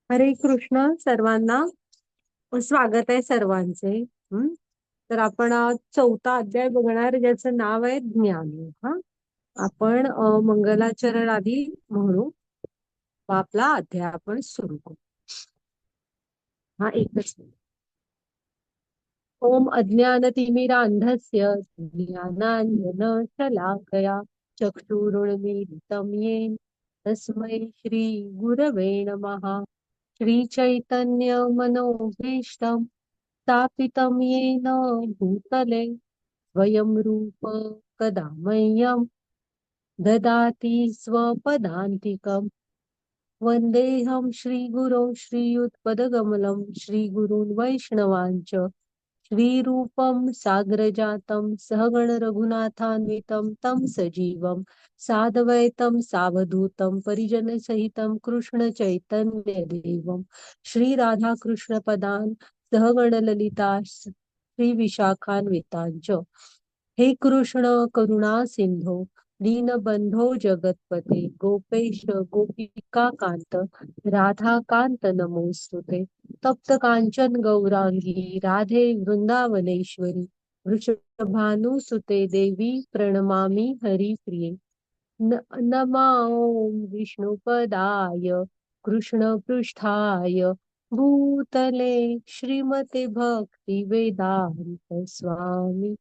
हरे कृष्ण सर्वांना. स्वागत आहे सर्वांचे. तर आपण चौथा अध्याय बघणार, ज्याचं नाव आहे ज्ञान. हा आपण मंगलाचरण आधी म्हणू, मग आपला अध्याय आपण सुरू करू. हा एकच मिनिट. ओम अज्ञानतिमिरान्धस्य ज्ञानाञ्जन शलाकया चक्षुरुन्मीलितं येन तस्मै श्री गुरवे नमः. श्रीचैतन्य मनोभीष्टं स्थापितं येन भूतले स्वयं रूप कदा मह्यं ददाति स्वपदान्तिकम्. वन्देऽहं श्रीगुरो श्रीयुतपदकमलं श्रीगुरून् वैष्णवांच श्रीरूपं साग्रजातं सहगण रघुनाथान्वितं तं सजीवं साद्वैतं सावधूतं परिजनसहितं कृष्ण चैतन्य देवं श्रीराधाकृष्णपदान् सहगण ललिता श्री विशाखान्वितांच. हे कृष्ण करुणा सिंधो दीनबंधो जगतपते गोपेश गोपिका कांत राधा कांत नमोस्तुते. तप्त कांचन गौरांगी राधे वृंदावनेश्वरी वृषभानुसुते देवी प्रणमामि हरिप्रिये. नमा ओम विष्णुपदाय कृष्णपृष्ठाय भूतले श्रीमते भक्ति वेदांत स्वामी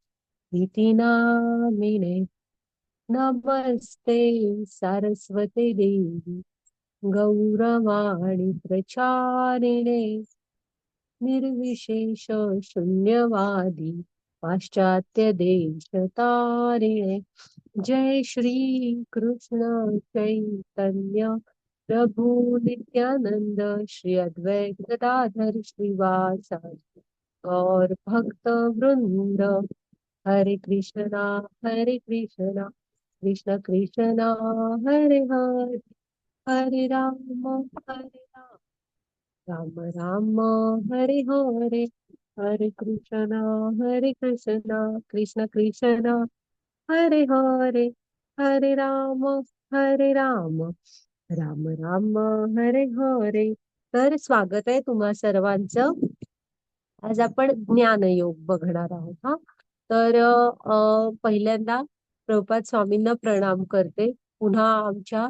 इति नामिने. नमस्ते सरस्वते देवी गौरवाणी प्रचारिणे निर्विशेष शून्यवादी पाश्चात्य देश तारिणे. जय श्री कृष्ण चैतन्य प्रभु नित्यानंद श्री अद्वैत गदाधर श्रीवासादि और भक्त वृंद. हरे कृष्णा कृष्ण कृष्ण हरे हरे, हरे राम राम राम हरे हरे, हरे कृष्ण कृष्ण कृष्ण हरे हरे, हरे राम राम राम हरे हरे. तर स्वागत आहे तुम्हा सर्वांचं. आज आपण ज्ञानयोग बघणार आहोत. हा तर पहिल्यांदा प्रभुपाद स्वामींना प्रणाम करते. पुन्हा आमच्या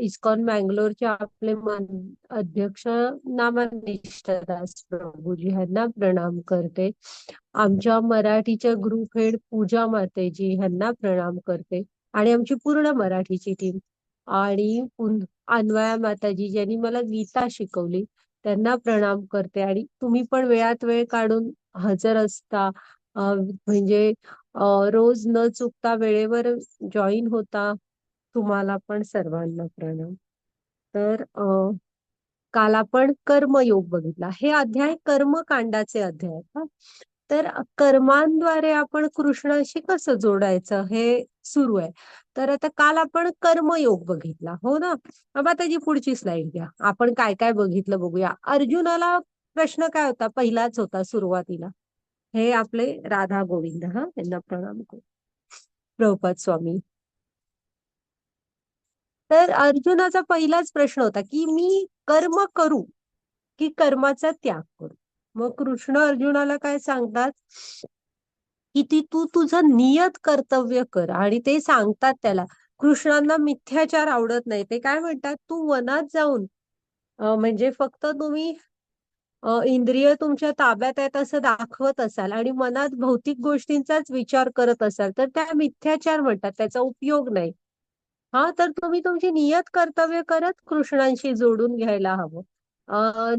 इस्कॉन मँगलोरचे आपले अध्यक्ष नामनिष्ठदास प्रभूजी ह्यांना प्रणाम करते. आमच्या मराठीच्या ग्रुप हेड पूजा मातेजी ह्यांना प्रणाम करते. आणि आमची पूर्ण मराठीची टीम आणि अन्वया माताजी ज्यांनी मला गीता शिकवली त्यांना प्रणाम करते. आणि तुम्ही पण वेळात वेळ काढून हजर असता, म्हणजे रोज न चुकता वेळेवर जॉईन होता, तुम्हाला पण सर्वांना प्रणाम. तर काल आपण कर्मयोग बघितला. हे अध्याय कर्मकांडाचे अध्याय आहेत. तर कर्मांद्वारे आपण कृष्णाशी कसं जोडायचं हे सुरू आहे. तर आता काल आपण कर्मयोग बघितला, हो ना. बाबा त्याची पुढची स्लाइड घ्या. आपण काय काय बघितलं बघूया. अर्जुनाला प्रश्न काय होता, पहिलाच होता सुरुवातीला. हे आपले राधा गोविंद यांना प्रणाम करू. प्रभुपाद स्वामी. तर अर्जुनाचा पहिलाच प्रश्न होता की मी कर्म करू की कर्माचा त्याग करू. मग कृष्ण अर्जुनाला काय सांगतात की तू तुझं नियत कर्तव्य कर. आणि ते सांगतात त्याला, कृष्णांना मिथ्याचार आवडत नाही. ते काय म्हणतात, तू वनात जाऊन म्हणजे फक्त तुम्ही इंद्रिय तुमच्या ताब्यात आहेत असं दाखवत असाल आणि मनात भौतिक गोष्टींचाच विचार करत असाल तर त्या मिथ्याचार म्हणतात, त्याचा उपयोग नाही. तर तुम्ही तुमची नियत कर्तव्य करत कृष्णांशी जोडून घ्यायला हवं.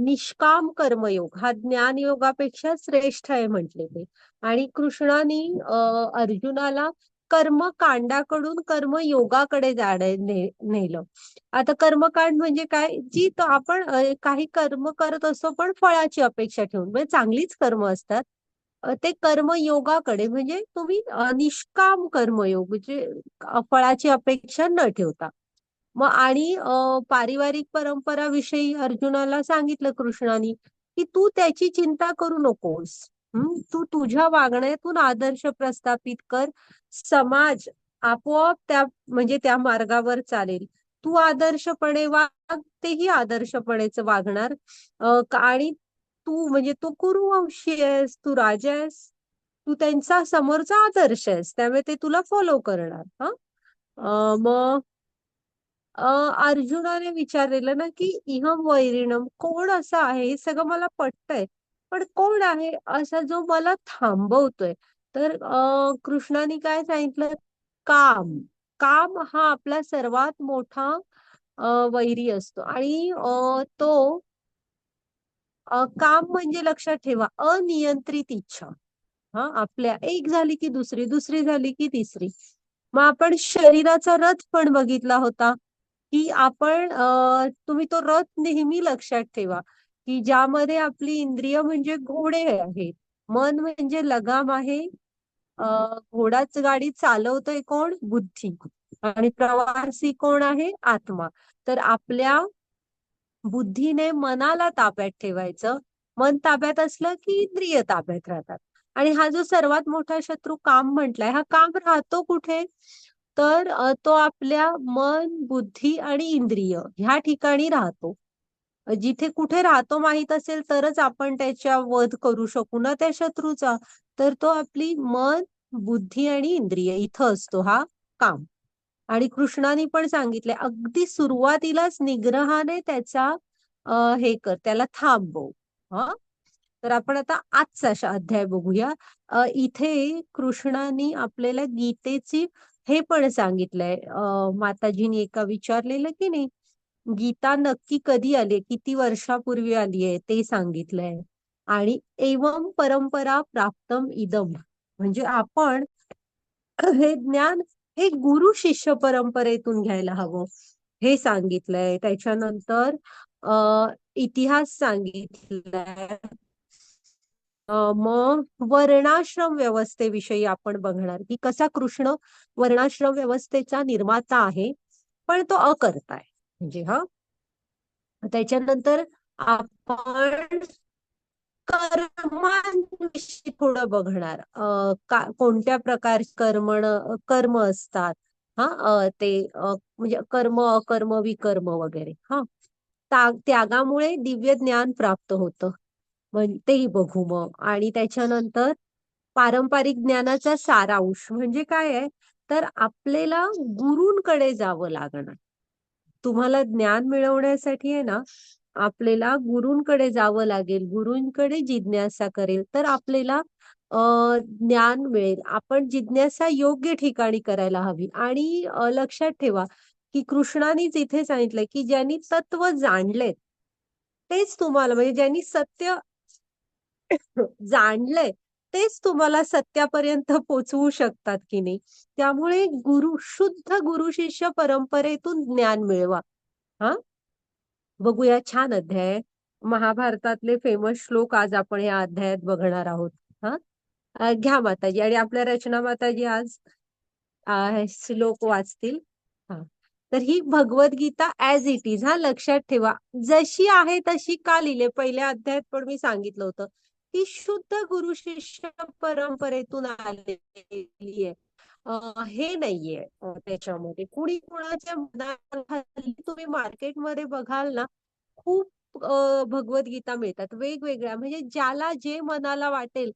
निष्काम कर्मयोग हा ज्ञान योगापेक्षा श्रेष्ठ आहे म्हटले ते. आणि कृष्णाने अर्जुनाला कर्मकांडाकडून कर्मयोगाकडे नेलं. आता कर्मकांड म्हणजे काय, जी तो आपण काही कर्म करत असतो पण फळाची अपेक्षा ठेवून, म्हणजे चांगलीच कर्म असतात. ते कर्मयोगाकडे म्हणजे तुम्ही निष्काम कर्मयोग म्हणजे फळाची अपेक्षा न ठेवता. मग आणि पारिवारिक परंपराविषयी अर्जुनाला सांगितलं कृष्णाने की तू त्याची चिंता करू नकोस. तू तुझ्या वागण्यातून आदर्श प्रस्थापित कर. समाज आपोआप त्या म्हणजे त्या मार्गावर चालेल. तू आदर्शपणे वाग, तेही आदर्शपणेच वागणार. आणि तू म्हणजे तू कुरुवंशी आहेस, तू राजा आहेस, तू त्यांचा समोरचा आदर्श आहेस, त्यामुळे ते तुला फॉलो करणार. हा मग अ, अर्जुनाने विचारलेलं ना की इहम वैरिणम, कोण असं आहे, हे सगळं मला पटतंय, पण कोण आहे असा जो मला थांबवतोय? तर कृष्णाने काय सांगितलं? काम. काम हा आपला सर्वात मोठा वैरी असतो. आणि तो काम म्हणजे लक्षात ठेवा, अनियंत्रित इच्छा. हा, आपल्या एक झाली की दुसरी, दुसरी झाली की तिसरी. मग आपण शरीराचा रथ पण बघितला होता, की आपण तुम्ही तो रथ नेहमी लक्षात ठेवा, की ज्यामध्ये आपली इंद्रिय म्हणजे घोडे आहेत, मन म्हणजे लगाम आहे. घोडाच गाडी चालवतोय कोण? बुद्धी. आणि प्रवासी कोण आहे? आत्मा. तर आपल्या बुद्धीने मनाला ताब्यात ठेवायचं. मन ताब्यात असलं की इंद्रिय ताब्यात राहतात. आणि हा जो सर्वात मोठा शत्रू काम म्हटलाय, हा काम राहतो कुठे? तर तो आपल्या मन, बुद्धी आणि इंद्रिय ह्या ठिकाणी राहतो. जिथे कुठे राहतो माहित असेल तरच आपण त्याच्या वध करू शकू ना त्या शत्रूचा. तर तो आपली मन, बुद्धी आणि इंद्रिय इथं असतो हा काम. आणि कृष्णाने पण सांगितले अगदी सुरुवातीलाच निग्रहाने त्याचा हे कर, त्याला थांबव. हा, तर आपण आता आजचा अध्याय बघूया. इथे कृष्णाने आपल्याला गीतेची हे पण सांगितलंय. माताजीने एका विचारलेलं की नाही, गीता नक्की कधी आली, किती वर्षापूर्वी आली आहे ते सांगितलंय. आणि एवम परंपरा प्राप्तम इदम, म्हणजे आपण हे ज्ञान हे गुरु शिष्य परंपरेतून घ्यायला हवं, हे सांगितलंय. त्याच्यानंतर इतिहास सांगितलाय. मग वर्णाश्रम व्यवस्थेविषयी आपण बघणार, की कसा कृष्ण वर्णाश्रम व्यवस्थेचा निर्माता आहे, पण तो अकर्ता आहे. म्हणजे हा, त्याच्यानंतर आपण कर्मांविषयी थोडं बघणार. कोणत्या प्रकारचे कर्म असतात. हा, ते म्हणजे कर्म, अकर्म, विकर्म वगैरे. हा, त्यागामुळे दिव्य ज्ञान प्राप्त होतं, म्हणजे तेही बघू मग. आणि त्याच्यानंतर पारंपरिक ज्ञानाचा सारांश म्हणजे काय आहे, तर आपल्याला गुरूंकडे जावं लागणार. तुम्हाला ज्ञान मिळवण्यासाठी आहे ना, आपल्याला गुरूंकडे जावं लागेल. गुरूंकडे जिज्ञासा करेल तर आपल्याला ज्ञान मिळेल. आपण जिज्ञासा योग्य ठिकाणी करायला हवी. आणि लक्षात ठेवा की कृष्णानेच इथे सांगितलंय की ज्यांनी तत्व जाणले तेच तुम्हाला, म्हणजे ज्यांनी सत्य जाणलंय तेच तुम्हाला सत्यापर्यंत पोचवू शकतात की नाही. त्यामुळे शुद्ध गुरु शिष्य परंपरेतून ज्ञान मिळवा. हा, बघूया, छान अध्याय आहे. महाभारतातले फेमस श्लोक आज आपण या अध्यायात बघणार आहोत. हा, घ्या माताजी. आणि आपल्या रचना माताजी आज श्लोक वाचतील. हा, तर ही भगवद्गीता ऍज इट इज, हा लक्षात ठेवा, जशी आहे तशी का लिहिले. पहिल्या अध्यायात पण मी सांगितलं होतं की शुद्ध गुरु शिष्य परंपरेतून आलेली आहे. हे नाहीये त्याच्यामध्ये कुणी कुणाच्या हल्ली तुम्ही मार्केटमध्ये बघाल ना, खूप भगवद्गीता मिळतात वेगवेगळ्या, म्हणजे ज्याला जे मनाला वाटेल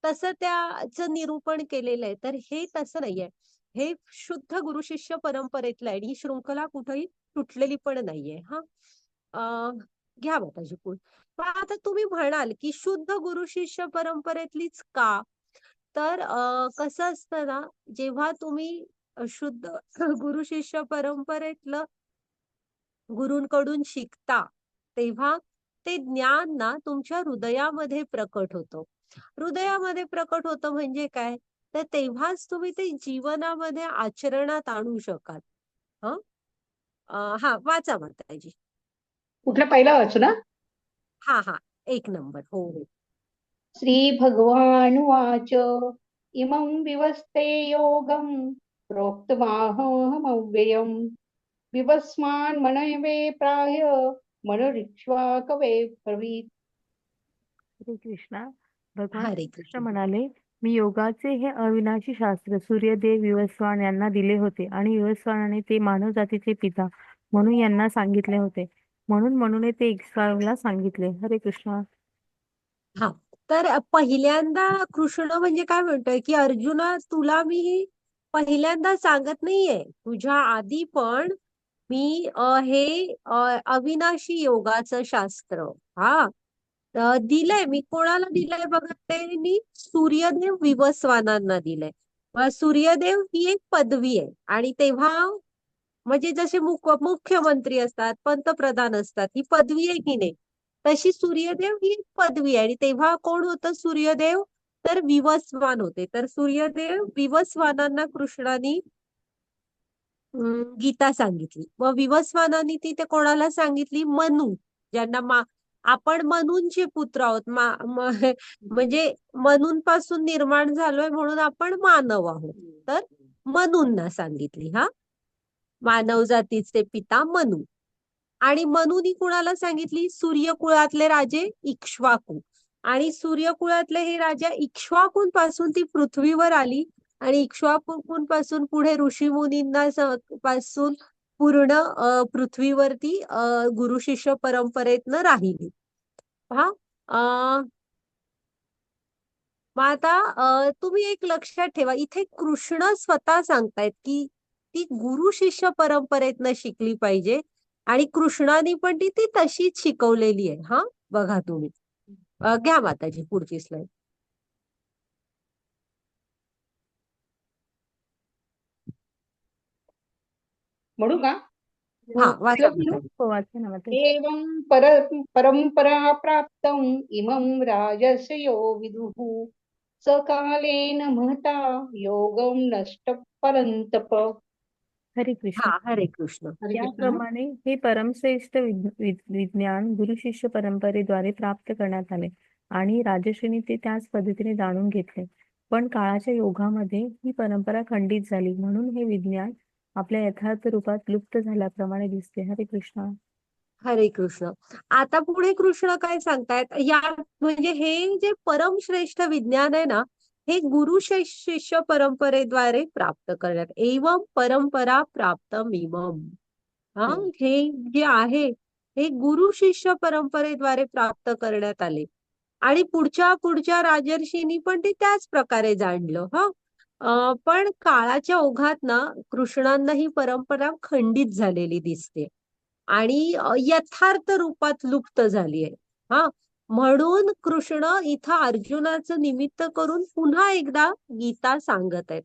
तसं त्याचं निरूपण केलेलं आहे. तर हे तसं नाहीये, हे शुद्ध गुरु शिष्य परंपरेतलं आहे. आणि ही शृंखला कुठेही तुटलेली पण नाहीये. हा, घ्या बाबाजी पुढे. पण आता तुम्ही म्हणाल की शुद्ध गुरु शिष्य परंपरेतलीच का? तर कसं असतं ना, जेव्हा तुम्ही शुद्ध गुरु शिष्य परंपरेतलं गुरूंकडून शिकता, तेव्हा ते ज्ञान ना तुमच्या हृदयामध्ये प्रकट होतं. हृदयामध्ये प्रकट होतं म्हणजे काय? तर तेव्हाच तुम्ही ते जीवनामध्ये आचरणात आणू शकाल. हं? हा, वाचा माताजी. कुठलं पहिलं वाचू ना? हा हा, एक नंबर. हो हो. श्रीभगवानुवाच इमं विवस्ते योगं प्रोक्तमाहमव्ययम् विवस्मान् मनवे प्राह मनरिक्ष्वाकवे ब्रवीत्. हरे कृष्णा. भगवान हरे श्रीकृष्ण कृष्ण. म्हणाले, मी योगाचे हे अविनाशी शास्त्र सूर्यदेव विवस्वान यांना दिले होते आणि विवस्वानाने ते मानव जातीचे पिता म्हणून यांना सांगितले होते. म्हणून ते इक्ष्वाकूला सांगितले. हरे कृष्ण. हा, तर पहिल्यांदा कृष्ण म्हणजे काय म्हणतोय की अर्जुना, तुला मी पहिल्यांदा सांगत नाहीये, तुझ्या आधी पण मी हे अविनाशी योगाचं शास्त्र हा दिलंय. मी कोणाला दिलंय बघा, ते मी सूर्यदेव विवस्वानांना दिलंय. सूर्यदेव ही एक पदवी आहे, आणि तेव्हा म्हणजे जसे मुख्यमंत्री असतात, पंतप्रधान असतात, ही पदवी आहे की नाही, तशी सूर्यदेव ही एक पदवी आहे. आणि तेव्हा कोण होतं सूर्यदेव? तर विवस्वान होते. तर सूर्यदेव विवस्वानांना कृष्णाने गीता सांगितली. व विवस्वानांनी ती ते कोणाला सांगितली? मनू, ज्यांना आपण मनूंचे पुत्र आहोत. म्हणजे मनूंपासून निर्माण झालोय म्हणून आपण मानव आहोत. तर मनूंना सांगितली. हा, मानव जातीचे पिता मनू. आणि मनूनी कुणाला सांगितली? सूर्यकुळातले राजे इक्ष्वाकू. आणि सूर्यकुळातले हे राजा इक्ष्वाकूंपासून ती पृथ्वीवर आली. आणि इक्ष्वाकूंपासून पुढे ऋषीमुनींना पासून पूर्ण पृथ्वीवरती गुरु शिष्य परंपरेतनं राहिली. हा, मग आता तुम्ही एक लक्षात ठेवा, इथे कृष्ण स्वतः सांगतायत की ती गुरु शिष्य परंपरेतनं शिकली पाहिजे. आणि कृष्णाने पण ती तशीच शिकवलेली आहे. हा, बघा तुम्ही. घ्या माताजी पुढची स्लाइड. म्हणू का? हा, हो, वाचा श्लोक म्हणू? माताजी. हो, वाचा ना माता. एवं परंपरा प्राप्तं इमं राजर्षयो विदुः सकालेन महता योगं नष्ट परंतप. हरे कृष्ण. हा, हरे कृष्ण. हरे कृष्ण. त्याप्रमाणे हे परमश्रेष्ठ विज्ञान गुरु शिष्य परंपरेद्वारे प्राप्त करण्यात आले आणि राजर्षींनी ते त्याच पद्धतीने जाणून घेतले. पण काळाच्या योगामध्ये ही परंपरा खंडित झाली, म्हणून हे विज्ञान आपल्या यथार्थ रूपात लुप्त झाल्याप्रमाणे दिसते. हरे कृष्ण. हरे कृष्ण. आता पुढे कृष्ण काय सांगतायत, या म्हणजे हे जे परमश्रेष्ठ विज्ञान आहे ना, हे गुरु शिष्य परंपरेद्वारे प्राप्त करण्यात. एवं परंपरा प्राप्त इमम. हा, हे जे आहे हे गुरु शिष्य परंपरेद्वारे प्राप्त करण्यात आले. आणि पुढच्या पुढच्या राजर्षींनी पण ते त्याच प्रकारे जाणलं. पण काळाच्या ओघात ना कृष्णांना ही परंपरा खंडित झालेली दिसते आणि यथार्थ रूपात लुप्त झाली आहे. हा, म्हणून कृष्ण इथं अर्जुनाचं निमित्त करून पुन्हा एकदा गीता सांगत आहेत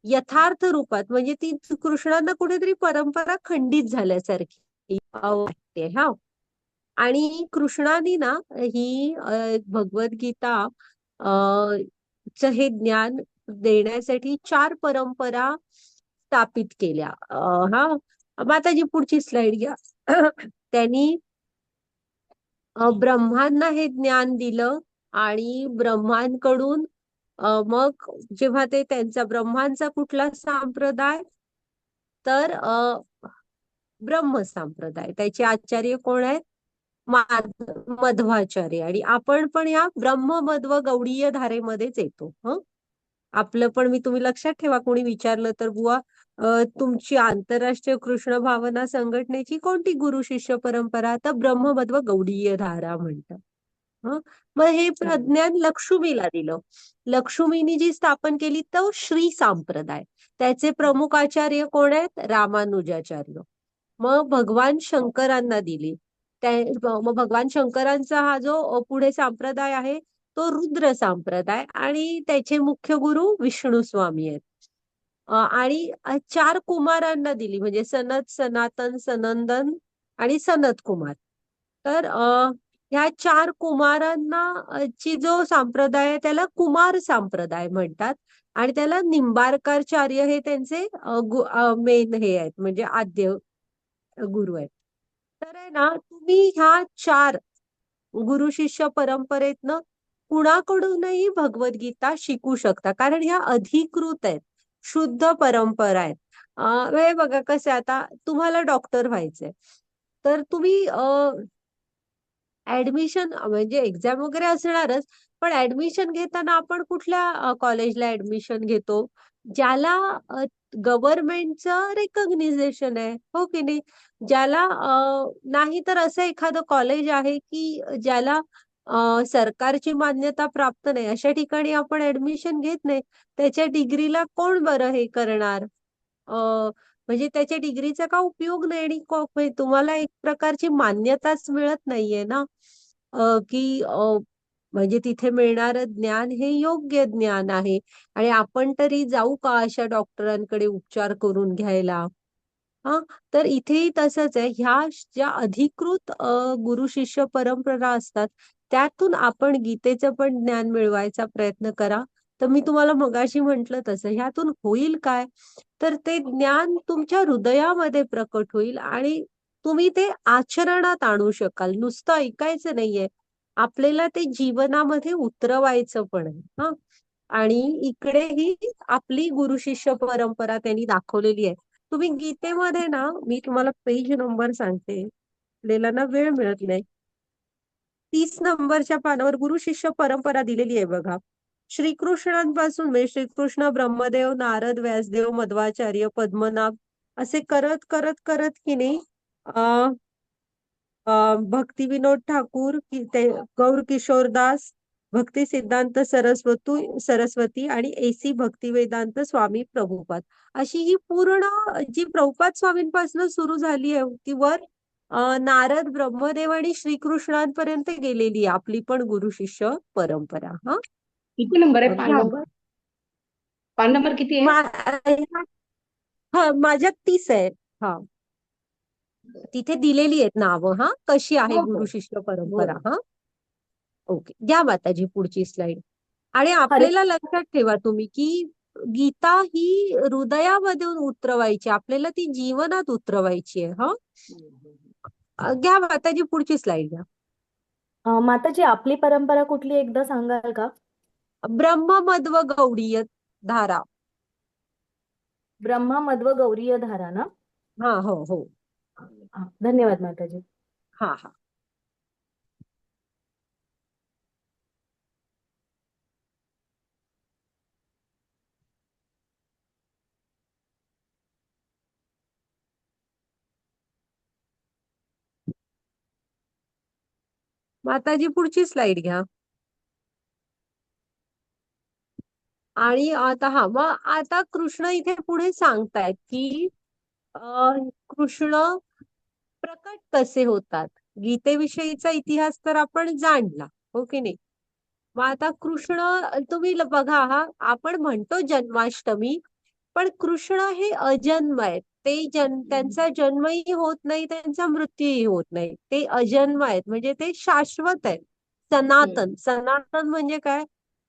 यथार्थ रूपात. म्हणजे ती कृष्णांना कुठेतरी परंपरा खंडित झाल्यासारखी वाटते. हा, आणि कृष्णाने ना ही भगवद्गीता हे ज्ञान देण्यासाठी 4 परंपरा स्थापित केल्या. हा, माताजी पुढची स्लाइड घ्या. त्यांनी ब्रह्मांना हे ज्ञान दिलं आणि ब्रह्मांकडून मग जेव्हा ते त्यांचा ब्रह्मांचा कुठला संप्रदाय, तर ब्रह्म संप्रदाय, त्याचे आचार्य कोण आहेत? मध्वाचार्य. आणि आपण पण या ब्रह्म मध्व गौडीय धारेमध्येच येतो. आपलं पण, मी तुम्ही लक्षात ठेवा, कोणी विचारलं तर बुवा तुमची आंतरराष्ट्रीय कृष्ण भावना संघटनेची कोणती गुरु शिष्य परंपरा? तर ब्रह्ममध्व गौडीय धारा म्हणतात. मग हे प्रज्ञान लक्ष्मीला दिलं. लक्ष्मीनी जी स्थापन केली तो श्री संप्रदाय. त्याचे प्रमुख आचार्य कोण आहेत? रामानुजाचार्य. मग भगवान शंकरांना दिली. मग भगवान शंकरांचा हा जो पुढे संप्रदाय आहे तो रुद्र संप्रदाय, आणि त्याचे मुख्य गुरु विष्णू स्वामी आहेत. आणि 4 कुमारांना दिली, म्हणजे सनत, सनातन, सनंदन आणि सनत कुमार. तर ह्या 4 कुमारांना ची जो संप्रदाय आहे त्याला कुमार संप्रदाय म्हणतात. आणि त्याला निंबारकारचार्य हे त्यांचे मेन हे आहेत, म्हणजे आद्य गुरु आहेत. तर आहे ना, तुम्ही ह्या 4 गुरु शिष्य परंपरेतनं कुणाकडूनही भगवद्गीता शिकू शकता, कारण ह्या अधिकृत आहेत, शुद्ध परंपरा आहेत. हे बघा कसं, आता तुम्हाला डॉक्टर व्हायचंय तर तुम्ही ऍडमिशन म्हणजे एक्झाम वगैरे असणारच, पण ऍडमिशन घेताना आपण कुठल्या कॉलेजला ऍडमिशन घेतो? ज्याला गव्हर्नमेंटचं रेकग्निझेशन आहे, हो की नाही? ज्याला नाही तर असं एखादं कॉलेज आहे की ज्याला सरकारची मान्यता प्राप्त नाही, अशा ठिकाणी आपण ऍडमिशन घेत नाही. त्याच्या डिग्रीला कोण बरं हे करणार? म्हणजे त्याच्या डिग्रीचा का उपयोग नाही, आणि म्हणजे तुम्हाला एक प्रकारची मान्यताच मिळत नाहीये ना, की म्हणजे तिथे मिळणारं ज्ञान हे योग्य ज्ञान आहे. आणि आपण तरी जाऊ का अशा डॉक्टरांकडे उपचार करून घ्यायला? हा, तर इथेही तसंच आहे. ह्या ज्या अधिकृत गुरु शिष्य परंपरा असतात, त्यातून आपण गीतेचं पण ज्ञान मिळवायचा प्रयत्न करा. तर मी तुम्हाला मगाशी म्हंटल तसं, ह्यातून होईल काय? तर ते ज्ञान तुमच्या हृदयामध्ये प्रकट होईल आणि तुम्ही ते आचरणात आणू शकाल. नुसतं ऐकायचं नाहीये, आपल्याला ते जीवनामध्ये उतरवायचं पण आहे. हा, आणि इकडे ही आपली गुरु शिष्य परंपरा त्यांनी दाखवलेली आहे. तुम्ही गीतेमध्ये ना, मी तुम्हाला पेज नंबर सांगते, आपल्याला ना वेळ मिळत नाही. 30 नंबरच्या पानावर गुरु शिष्य परंपरा दिलेली आहे बघा. श्रीकृष्णांपासून म्हणजे श्रीकृष्ण, ब्रह्मदेव, नारद, व्यासदेव, मध्वाचार्य, पद्मनाभ असे करत करत करत की नाही, भक्ती विनोद ठाकूर, गौर किशोरदास, भक्ती सिद्धांत सरस्वती आणि एसी भक्ती वेदांत स्वामी प्रभुपाद, अशी ही पूर्ण जी प्रभुपाद स्वामींपासून सुरू झाली आहे ती वर नारद, ब्रह्मदेव आणि श्रीकृष्णांपर्यंत गेलेली आहे आपली पण गुरु शिष्य परंपरा. हा, किती नंबर आहे? घ्या. पान नंबर किती आहे? हा, माझ्यात 30 आहे. हा, तिथे दिलेली आहेत नावं, हा, कशी आहे हो, हो. गुरु शिष्य परंपरा. बरं. हा, ओके, घ्या माताजी पुढची स्लाइड. आणि हरे आपल्याला लक्षात ठेवा तुम्ही की गीता ही हृदयामध्ये उतरवायची, आपल्याला ती जीवनात उतरवायची आहे. हा, घ्या माताजी पुढची स्लाइड घ्या. माताजी, आपली परंपरा कुठली एकदा सांगाल का? ब्रह्म मध्व गौडीय धारा. ब्रह्मा मध्व गौरीय धारा ना? हा, हो हो. धन्यवाद माताजी. हा हा. माताजी पुढची स्लाइड घ्या. आणि आता हा, मग आता कृष्ण इथे पुढे सांगतायत की कृष्ण प्रकट कसे होतात. गीतेविषयीचा इतिहास तर आपण जाणला, हो की नाही? मग आता कृष्ण, तुम्ही बघा हा, आपण म्हणतो जन्माष्टमी, पण कृष्ण हे अजन्म आहेत. त्यांचा जन्मही होत नाही, त्यांचा मृत्यूही होत नाही. ते अजन्म आहेत, म्हणजे ते शाश्वत आहेत. सनातन. सनातन म्हणजे काय?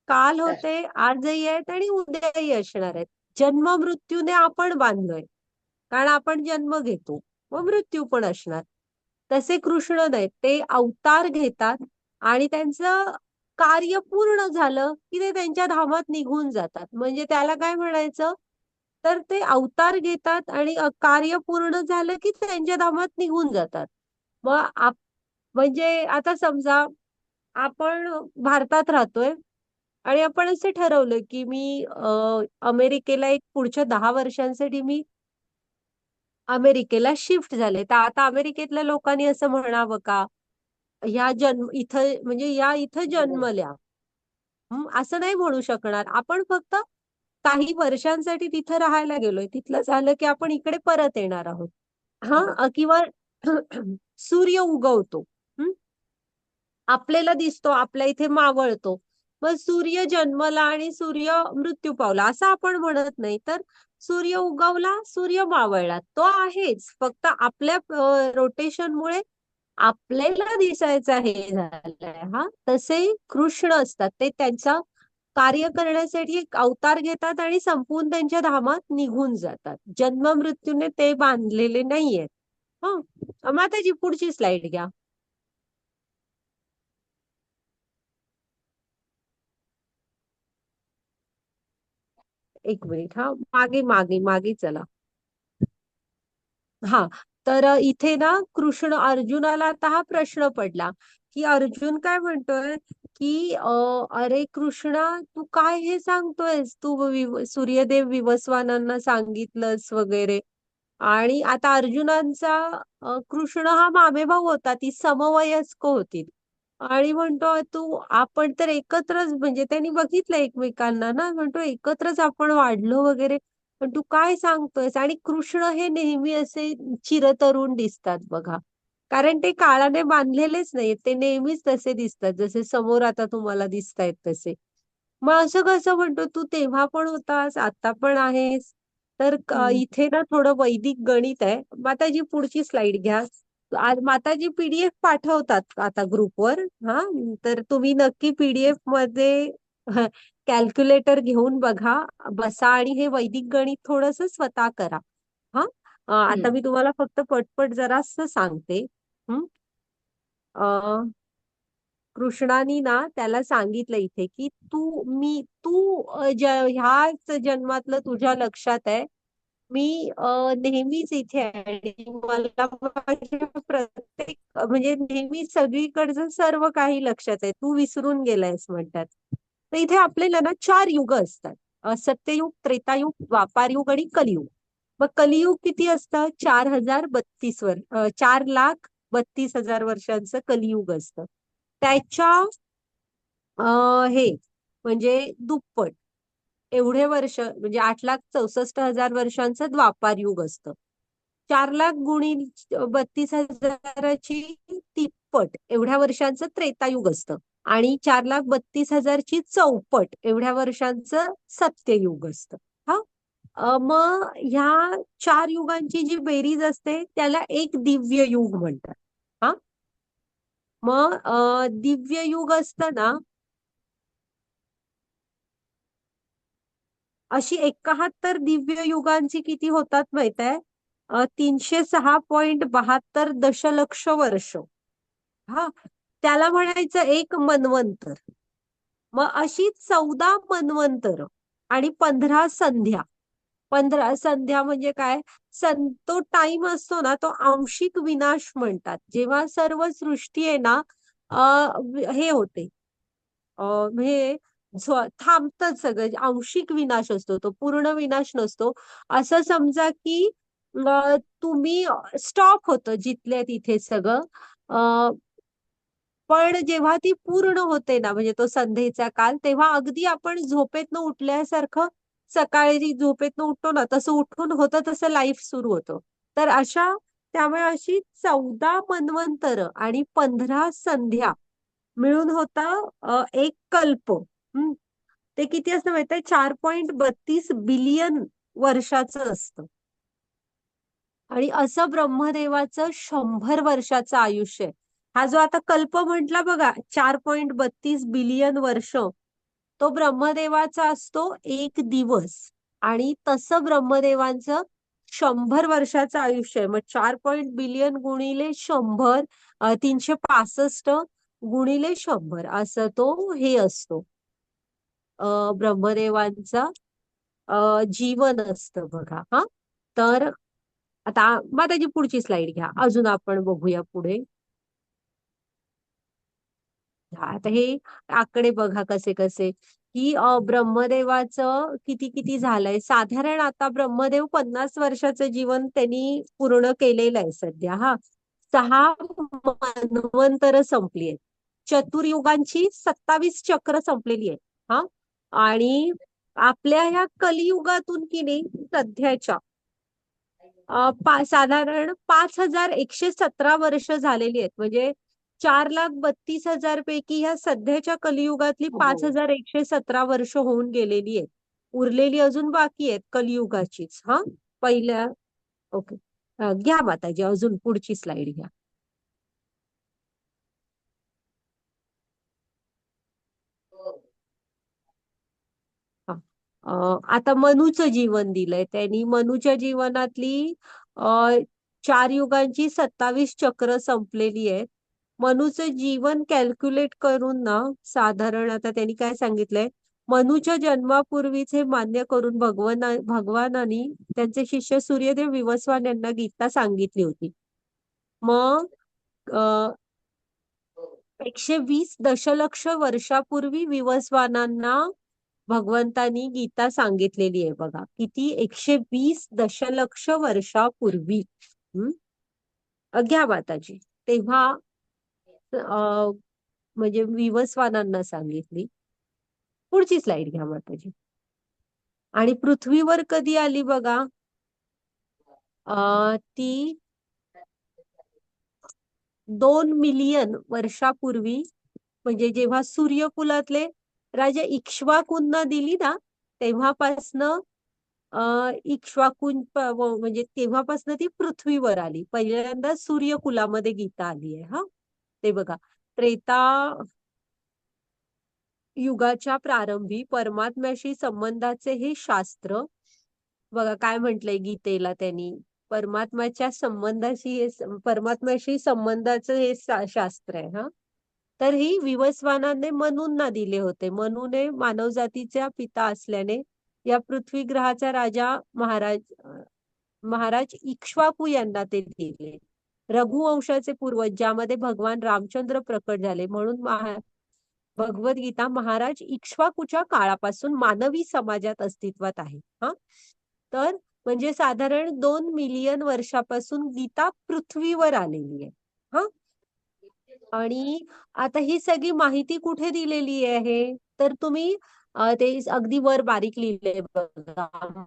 काल होते, आजही आहेत आणि उद्याही असणार आहेत. जन्म मृत्यूने आपण बांधलोय, कारण आपण जन्म घेतो, व मृत्यू पण असणार. तसे कृष्ण नाहीत, ते अवतार घेतात आणि त्यांचं कार्य पूर्ण झालं की ते त्यांच्या धामात निघून जातात. म्हणजे त्याला काय म्हणायचं, तर ते अवतार घेतात आणि कार्य पूर्ण झालं की त्यांच्या धामात निघून जातात. मग म्हणजे आता समजा आपण भारतात राहतोय आणि आपण असे ठरवलं की मी अमेरिकेला एक पुढच्या 10 वर्षांसाठी मी अमेरिकेला शिफ्ट झाले. तर आता अमेरिकेतल्या लोकांनी असं म्हणावं का, ह्या जन्म इथं म्हणजे या इथं जन्मल्या, असं नाही म्हणू शकणार आपण. फक्त काही वर्षांसाठी तिथं राहायला गेलोय, तिथलं झालं की आपण इकडे परत येणार आहोत. हा, किंवा सूर्य उगवतो, आपल्याला दिसतो, आपल्या इथे मावळतो, मग सूर्य जन्मला आणि सूर्य मृत्यू पावला असं आपण म्हणत नाही. तर सूर्य उगवला, सूर्य मावळला, तो आहेच, फक्त आपल्या रोटेशनमुळे आपल्याला दिसायचं हे झालंय. हा, तसे कृष्ण असतात, ते त्यांचा कार्य करण्यासाठी एक अवतार घेतात आणि संपून त्यांच्या धामात निघून जातात. जन्म मृत्यूने ते बांधलेले नाहीयेत. हा, माताजी पुढची स्लाइड घ्या. एक मिनिट, हा, मागे मागे मागे चला. हा, तर इथे ना कृष्ण अर्जुनाला आता हा प्रश्न पडला की अर्जुन काय म्हणतोय की अरे कृष्णा, तू काय हे सांगतोयस, तू सूर्यदेव विवस्वानांना सांगितलंस वगैरे. आणि आता अर्जुनांचा कृष्ण हा मामेभाऊ होता, ती समवयस्क होती. आणि म्हणतो तू आपण तर एकत्रच, म्हणजे त्यांनी बघितलं एकमेकांना ना, म्हणतो एकत्रच आपण वाढलो वगैरे, पण तू काय सांगतोयस. आणि कृष्ण हे नेहमी असे चिरतरुण दिसतात बघा, कारण ते काळाने बांधलेलेच नाहीत, ते नेहमीच तसे दिसतात, जसे समोर आता तुम्हाला दिसतायत तसे. मग असं कसं म्हणतो, तू तेव्हा पण होतास, आता पण आहेस. तर इथे ना थोडं वैदिक गणित आहे. माताजी पुढची स्लाइड घ्या. आज माताजी पीडीएफ पाठवतात आता ग्रुपवर. हा, तर तुम्ही नक्की पीडीएफ मध्ये कॅल्क्युलेटर घेऊन बघा, बसा आणि हे वैदिक गणित थोडस स्वतः करा. हा, आता मी तुम्हाला फक्त पटपट जरासं सांगते. हम्म कृष्णानी ना त्याला सांगितलं इथे की तू ह्याच जन्मातलं तुझ्या लक्षात आहे, मी नेहमीच इथे आहे आणि मला माझ्या प्रत्येक, म्हणजे नेहमी सगळीकडचं सर्व काही लक्षात आहे, तू विसरून गेलायस म्हणतात. तर इथे आपल्याला ना 4 युग असतात. सत्ययुग, त्रेतायुग, द्वापारयुग आणि कलियुग. मग कलियुग किती असतं? 4,32,000 वर्षांचं कलियुग असतं. त्याच्या हे म्हणजे दुप्पट एवढे वर्ष, म्हणजे 8,64,000 वर्षांचं द्वापार युग असतं. 4,00,000 गुणी 32,000ची तिप्पट एवढ्या वर्षांचं त्रेतायुग असतं. आणि 4,32,000ची चौपट एवढ्या वर्षांचं सत्ययुग असतं. हा, मग ह्या 4 युगांची जी बेरीज असते त्याला एक दिव्य युग म्हणतात. हा, मग दिव्य युग असतं ना, अशी 71 दिव्य युगांची किती होतात माहित आहे? 306.72 दशलक्ष वर्ष. हा, त्याला म्हणायचं एक मन्वंतर. मग अशी 14 मन्वंतर आणि 15 संध्या. 15 संध्या म्हणजे काय? तो टाइम असतो ना, तो आंशिक विनाश म्हणतात, जेव्हा सर्व सृष्टी आहे ना हे होते, म्हणजे थांबतात सगळं, आंशिक विनाश असतो तो, पूर्ण विनाश नसतो. असं समजा की तुम्ही स्टॉप होतं जिथल्या तिथे सगळं. पण जेव्हा ती पूर्ण होते ना, म्हणजे तो संध्येचा काल, तेव्हा अगदी आपण झोपेतनं उठल्यासारखं, सकाळी झोपेतनं उठतो ना तसं उठून होतं, तसं लाईफ सुरू होतं. तर त्यामुळे अशी 14 मन्वंतर आणि 15 संध्या मिळून होता एक कल्प. ते किती असतं माहितीये? 4.32 बिलियन वर्षाचं असतं. आणि असं ब्रह्मदेवाचं 100 वर्षाचं आयुष्य आहे. हा जो आता कल्प म्हटला बघा, 4.32 बिलियन वर्ष, तो ब्रह्मदेवाचा असतो एक दिवस. आणि तसं ब्रह्मदेवांचं 100 वर्षाचं आयुष्य आहे. मग 4 बिलियन गुणिले 100, 365 गुणिले 100, असं तो हे असतो ब्रह्मदेवांचा जीवन असतं बघा. हा, तर आता माताजी पुढची स्लाइड घ्या, अजून आपण बघूया पुढे. आता हे आकडे बघा कसे कसे, की ब्रह्मदेवाचं किती किती झालंय. साधारण आता ब्रह्मदेव 50 वर्षाचं जीवन त्यांनी पूर्ण केलेलं आहे सध्या. हा, 6 मन्वंतर संपली आहेत, चतुर्युगांची 27 चक्र संपलेली आहेत. हा, आणि आपल्या ह्या कलियुगातून की नाही सध्याच्या साधारण 5,117 वर्ष झालेली आहेत. म्हणजे 4,32,000 पैकी ह्या सध्याच्या कलियुगातली 5,117 वर्ष होऊन गेलेली आहेत. उरलेली अजून बाकी आहेत कलियुगाचीच. हा, पहिल्या ओके, घ्या माताजी अजून पुढची स्लाइड घ्या. आता मनूचं जीवन दिलंय त्यांनी. मनूच्या जीवनातली 4 युगांची 27 चक्र संपलेली आहेत. मनूचं जीवन कॅल्क्युलेट करून ना, साधारण आता त्यांनी काय सांगितलंय, मनूच्या जन्मापूर्वीच हे मान्य करून भगवानानी त्यांचे शिष्य सूर्यदेव विवस्वान यांना गीता सांगितली होती. मग 120 दशलक्ष वर्षापूर्वी विवस्वानांना भगवंतानी गीता सांगितलेली आहे बघा. किती? 120 दशलक्ष वर्षापूर्वी. घ्या माताजी. तेव्हा म्हणजे विवस्वानांना सांगितली. पुढची स्लाइड घ्या माताजी. आणि पृथ्वीवर कधी आली बघा? ती 2 मिलियन वर्षापूर्वी, म्हणजे जेव्हा सूर्यकुलातले राजा इक्ष्वाकूंना दिली ना, तेव्हापासनं इक्ष्वाकून म्हणजे तेव्हापासनं ती पृथ्वीवर आली. पहिल्यांदा सूर्यकुलामध्ये गीता आली आहे. हा, ते बघा. त्रेता युगाच्या प्रारंभी परमात्म्याशी संबंधाचे हे शास्त्र बघा काय म्हटलंय गीतेला त्यांनी. परमात्म्याच्या संबंधाशी परमात्म्याशी संबंधाचं हे शास्त्र आहे. हा, तर ही विवस्वानाने मनूंना दिले होते. मनूने मानवजातीचा पिता असल्याने या पृथ्वी ग्रहाचा राजा महाराज इक्ष्वाकू यांना ते दिले. रघुवंशाचे पूर्वज ज्यामध्ये भगवान रामचंद्र प्रकट झाले, म्हणून भगवद्गीता महाराज इक्ष्वाकूच्या काळापासून मानवी समाजात अस्तित्वात आहे. हा, तर म्हणजे साधारण 2 मिलियन वर्षापासून गीता पृथ्वीवर आलेली आहे. हा, आणि आता ही सगळी माहिती कुठे दिलेली आहे? तर तुम्ही ते अगदी वर बारीक लिहिलंय बघा.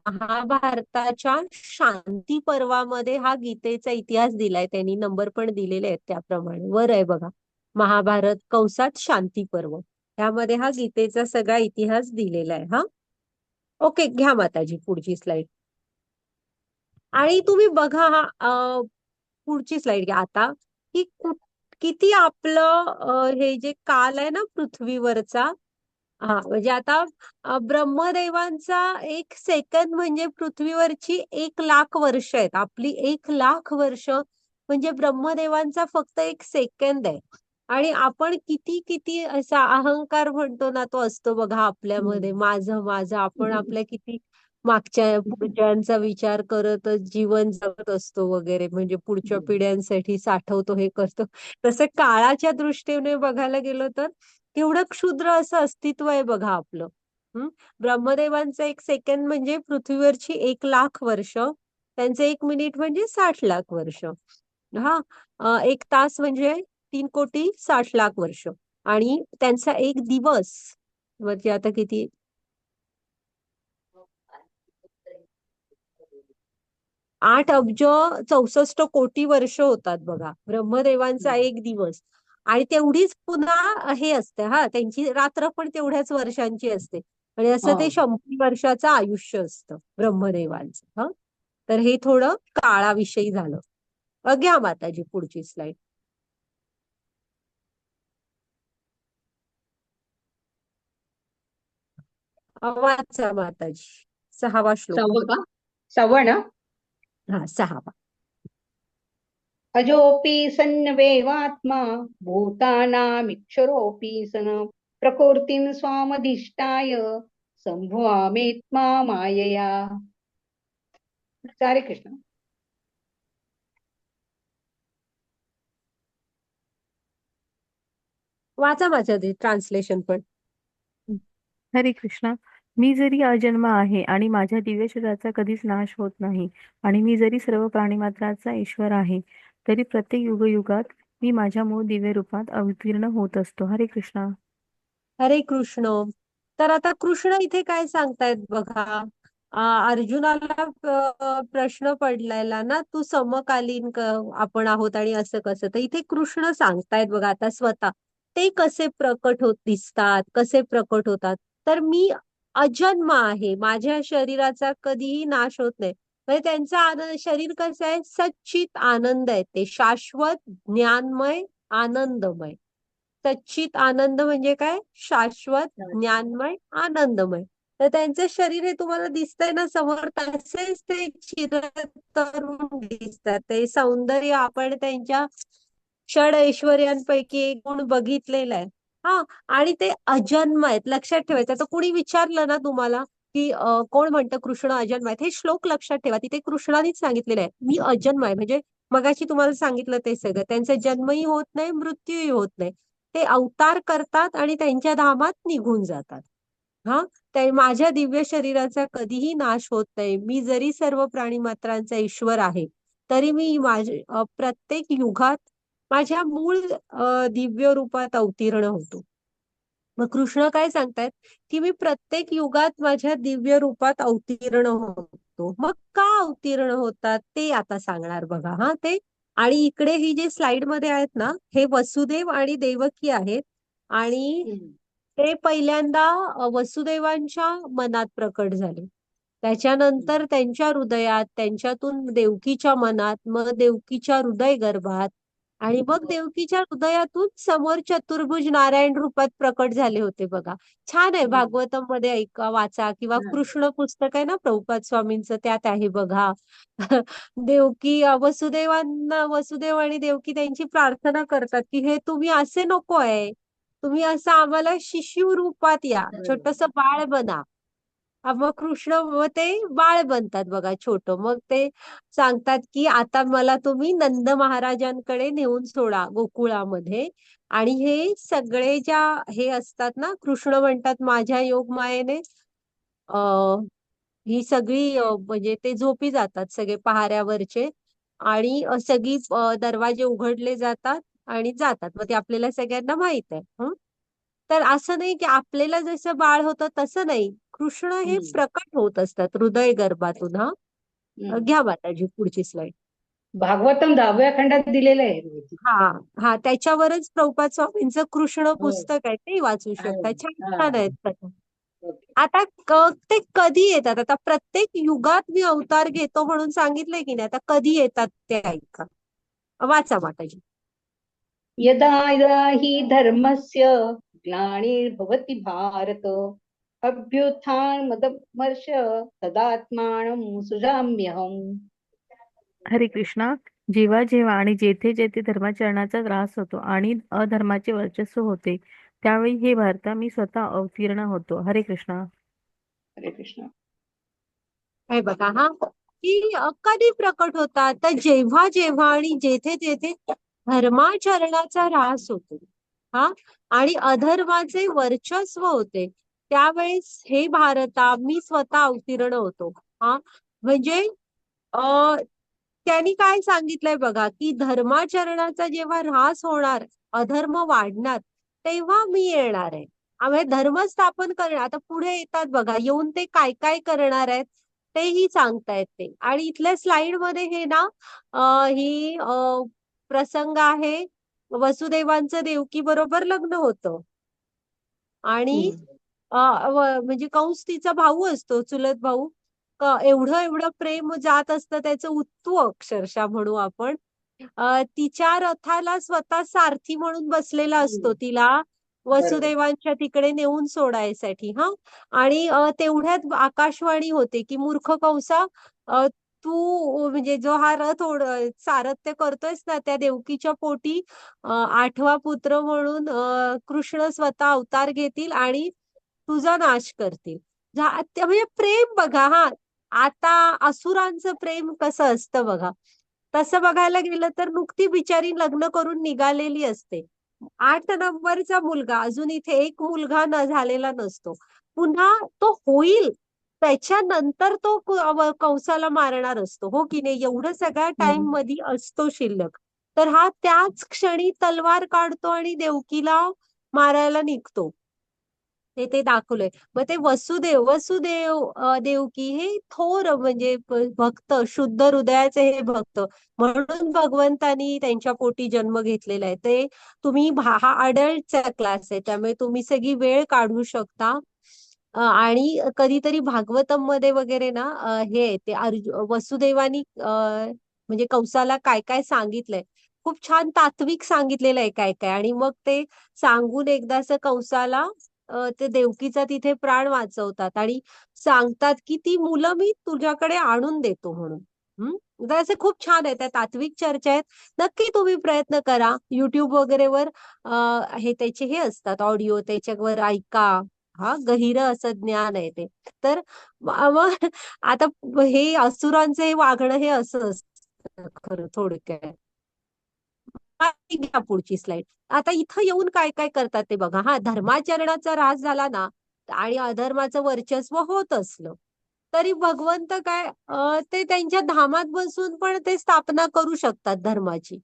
महाभारताच्या शांती पर्वामध्ये हा गीतेचा इतिहास दिलाय त्यांनी. नंबर पण दिलेले आहेत त्याप्रमाणे. वर आहे बघा, महाभारत कंसात शांती पर्व. त्यामध्ये हा गीतेचा सगळा इतिहास दिलेला आहे. हा, ओके, घ्या माताजी पुढची स्लाइड. आणि तुम्ही बघा पुढची स्लाइड घ्या आता, की किती आपलं हे जे काल आहे ना पृथ्वीवरचा, हा म्हणजे आता ब्रह्मदेवांचा 1 सेकंद म्हणजे पृथ्वीवरची 1,00,000 वर्ष आहेत. आपली 1,00,000 वर्ष म्हणजे ब्रह्मदेवांचा फक्त 1 सेकंद आहे. आणि आपण किती किती असा अहंकार म्हणतो ना, तो असतो बघा आपल्यामध्ये. माझं माझं, आपण आपल्या किती मागच्या पुढच्यांचा विचार करतच जीवन जगत असतो वगैरे, म्हणजे पुढच्या पिढ्यांसाठी साठवतो, हे करतो. तसं काळाच्या दृष्टीने बघायला गेलो तर केवढं क्षुद्र असं अस्तित्व आहे बघा आपलं. ब्रह्मदेवांचं 1 सेकंद म्हणजे पृथ्वीवरची 1,00,000 वर्ष. त्यांचं 1 मिनिट म्हणजे 60,00,000 वर्ष. हा, 1 तास म्हणजे 3,60,00,000 वर्ष. आणि त्यांचा 1 दिवस म्हणजे आता किती, 8 अब्ज 64 कोटी वर्ष होतात बघा ब्रह्मदेवांचा 1 दिवस. आणि तेवढीच पुन्हा हे असते, हा, त्यांची रात्र पण तेवढ्याच वर्षांची असते. आणि असं ते 100 वर्षाचं आयुष्य असतं ब्रह्मदेवांचं. हा, तर हे थोडं काळाविषयी झालं. घ्या माताजी पुढची स्लाइड. वाचा माताजी 6वा श्लोक. 6वं का? 6वं ना? हा, 6वा. अजोऽपि सन्नवेवात्मा भूतानामीक्षरोऽपि सन प्रकृतिं स्वामधिष्ठाय सम्भवामेत्मा मायया. हरे कृष्ण. वाचा माताजी ट्रान्सलेशन पण. हरे कृष्णा. मी जरी अजन्म आहे आणि माझ्या दिव्य शरीराचा कधीच नाश होत नाही, आणि मी जरी सर्व प्राणीमात्राचा ईश्वर आहे, तरी प्रत्येक युगयुगात मी माझ्या मूळ दिव्य रूपात अवतीर्ण होत असतो. हरे कृष्णा. हरे कृष्ण. तर आता कृष्ण इथे काय सांगतायत बघा. अर्जुनाला प्रश्न पडलेला ना, तू समकालीन आपण आहोत आणि असं कसं. तर इथे कृष्ण सांगतायत बघा आता स्वतः ते कसे प्रकट होत दिसतात, कसे प्रकट होतात. तर मी अजन्म आहे, माझ्या शरीराचा कधीही नाश होत नाही. म्हणजे त्यांचा आनंद, शरीर कसं आहे, सच्चित आनंद आहे, ते शाश्वत ज्ञानमय आनंदमय. सच्चित आनंद म्हणजे काय? शाश्वत ज्ञानमय आनंदमय. तर त्यांचं शरीर हे तुम्हाला दिसतंय ना समोर, तसेच ते चिरतरुण दिसतात. ते सौंदर्य आपण त्यांच्या षड ऐश्वर्यांपैकी एक गुण बघितलेला आहे. हा, आणि ते अजन्म आहेत, लक्षात ठेवायचं. आता कुणी विचारलं ना तुम्हाला की कोण म्हणतं कृष्ण अजन्म आहेत, हे श्लोक लक्षात ठेवा. तिथे कृष्णानेच सांगितलेलं आहे, मी अजन्म आहे. म्हणजे मगाशी तुम्हाला सांगितलं ते सगळं. त्यांचा जन्मही होत नाही, मृत्यूही होत नाही. ते अवतार करतात आणि त्यांच्या धामात निघून जातात. हा, ते माझ्या दिव्य शरीराचा कधीही नाश होत नाही. मी जरी सर्व प्राणी मात्रांचा ईश्वर आहे, तरी मी प्रत्येक युगात माझ्या मूळ दिव्य रूपात अवतीर्ण होतो. मग कृष्ण काय सांगतायत, की मी प्रत्येक युगात माझ्या दिव्य रूपात अवतीर्ण होतो. मग का अवतीर्ण होतात ते आता सांगणार बघा हा ते. आणि इकडे ही जी स्लाइड मध्ये आहेत ना, हे वसुदेव आणि देवकी आहेत. आणि हम्म. ते पहिल्यांदा वसुदेवांच्या मनात प्रकट झाले. त्याच्यानंतर त्यांच्या हृदयात, त्यांच्यातून देवकीच्या मनात, मग देवकीच्या हृदय गर्भात, आणि मग देवकीच्या हृदयातून समोर चतुर्भुज नारायण रूपात प्रकट झाले होते बघा. छान आहे, भागवतम मध्ये ऐका, वाचा, किंवा कृष्ण पुस्तक आहे ना प्रभुपाद स्वामींचं, त्यात आहे बघा. देवकी वसुदेव आणि देवकी त्यांची प्रार्थना करतात की हे तुम्ही असे नको आहे, तुम्ही असं आम्हाला शिशु रूपात या, छोटस बाळ बना. मग कृष्ण मग ते बाळ बनतात बघा छोटं. मग ते सांगतात की आता मला तुम्ही नंद महाराजांकडे नेऊन सोडा गोकुळामध्ये. आणि हे सगळे ज्या हे असतात ना, कृष्ण म्हणतात माझ्या योग मायेने ही सगळी म्हणजे ते झोपी जातात सगळे पहाऱ्यावरचे. आणि सगळी दरवाजे उघडले जातात आणि जातात. मग ते आपल्याला सगळ्यांना माहित आहे. तर असं नाही की आपल्याला जसं बाळ होतं तसं नाही, कृष्ण हे प्रकट होत असतात हृदय गर्भातून. हा, घ्या माताजी पुढची स्लाइड. भागवतम 10व्या खंडात दिलेलं आहे रोहित. हा हा, त्याच्यावरच प्रभुपाद स्वामींचं कृष्ण हो. पुस्तक आहे, ते वाचू शकता. छान हा. छान आहेत कथा. ओके. आता ते कधी येतात, आता प्रत्येक युगात मी अवतार घेतो म्हणून सांगितलंय की नाही, आता कधी येतात ते ऐका. वाचा माताजी. यदा यदा हि धर्मस्य ग्लानिर्भवति भारत अभ्युत्थानमदमर्ष तदात्मानं सृजाम्यहम्. हरे कृष्णा. जेव्हा जेव्हा आणि जेथे जेथे धर्माचरणाचा त्रास होतो आणि अधर्माचे वर्चस्व होते, त्यावेळी हे भारता मी स्वतः अवतीर्ण होतो. हरे कृष्णा. हरे कृष्ण. हे बघा हा, की कधी प्रकट होतात, तर जेव्हा जेव्हा आणि जेथे जेथे धर्माचरणाचा ऱ्हास होतो, हा, आणि अधर्माचे वर्चस्व होते, त्यावेळेस हे भारता मी स्वतः अवतीर्ण होतो. हा, म्हणजे अ त्यांनी काय सांगितलंय बघा, की धर्माचरणाचा जेव्हा ऱ्हास होणार, अधर्म वाढणार, तेव्हा मी येणार आहे. आम्ही धर्म स्थापन करणार. आता पुढे येतात बघा, येऊन ते काय काय करणार आहेत तेही सांगतायत ते. आणि इथल्या स्लाइड मध्ये हे ना ही प्रसंग आहे, वसुदेवांचं देवकी बरोबर लग्न होतं. आणि म्हणजे कंस तिचा भाऊ असतो, चुलत भाऊ. एवढं एवढं प्रेम जात असतं त्याचं उत्तू, अक्षरशः म्हणू आपण. तिच्या रथाला स्वतः सारथी म्हणून बसलेला असतो, तिला वसुदेवांच्या तिकडे नेऊन सोडायसाठी. हा, आणि तेवढ्यात आकाशवाणी होते की मूर्ख कंसा, तू म्हणजे जो हा रथ सारथ्य करतोयस ना, त्या देवकीच्या पोटी 8वा पुत्र म्हणून कृष्ण स्वतः अवतार घेतील आणि तुझा नाश करतील. म्हणजे प्रेम बघा हा. आता असुरांचं प्रेम कसं असतं बघा. तसं बघायला गेलं तर नुकती बिचारी लग्न करून निघालेली असते. 8 नंबरचा मुलगा, अजून इथे एक मुलगा न झालेला नसतो. पुन्हा तो होईल त्याच्यानंतर तो कंसाला मारणार असतो, हो की नाही. एवढं सगळ्या टाइम मध्ये असतो शिल्लक. तर हा त्याच क्षणी तलवार काढतो आणि देवकीला मारायला निघतो. ते दाखवलंय. मग ते देवकी हे थोर म्हणजे भक्त, शुद्ध हृदयाचे हे भक्त, म्हणून भगवंतानी त्यांच्या पोटी जन्म घेतलेला आहे. ते तुम्ही हा अडल्टचा क्लास आहे, त्यामुळे तुम्ही सगळी वेळ काढू शकता. आणि कधीतरी भागवतम मध्ये वगैरे ना हे ते वसुदेवानी म्हणजे कंसाला काय काय सांगितलंय, खूप छान तात्विक सांगितलेलं आहे काय काय. आणि मग ते सांगून एकदाच कंसाला ते देवकीचा तिथे प्राण वाचवतात आणि सांगतात की ती मुलं मी तुझ्याकडे आणून देतो म्हणून. तर असे खूप छान आहे, त्या तात्विक चर्चा आहेत. नक्की तुम्ही प्रयत्न करा, युट्यूब वगैरेवर हे त्याचे हे असतात ऑडिओ, त्याच्यावर ऐका. हा, गहिरं असं ज्ञान आहे ते. तर मग आता हे असुरांचं हे वागणं हे असं असतं खरं थोडक्यात. घ्या पुढची स्लाइड. आता इथं येऊन काय काय करतात ते बघा. हा, धर्माचरणाचा ऱ्हास झाला ना आणि अधर्माचं वर्चस्व होत असलं तरी भगवंत काय ते त्यांच्या धामात बसून पण ते स्थापना करू शकतात धर्माची.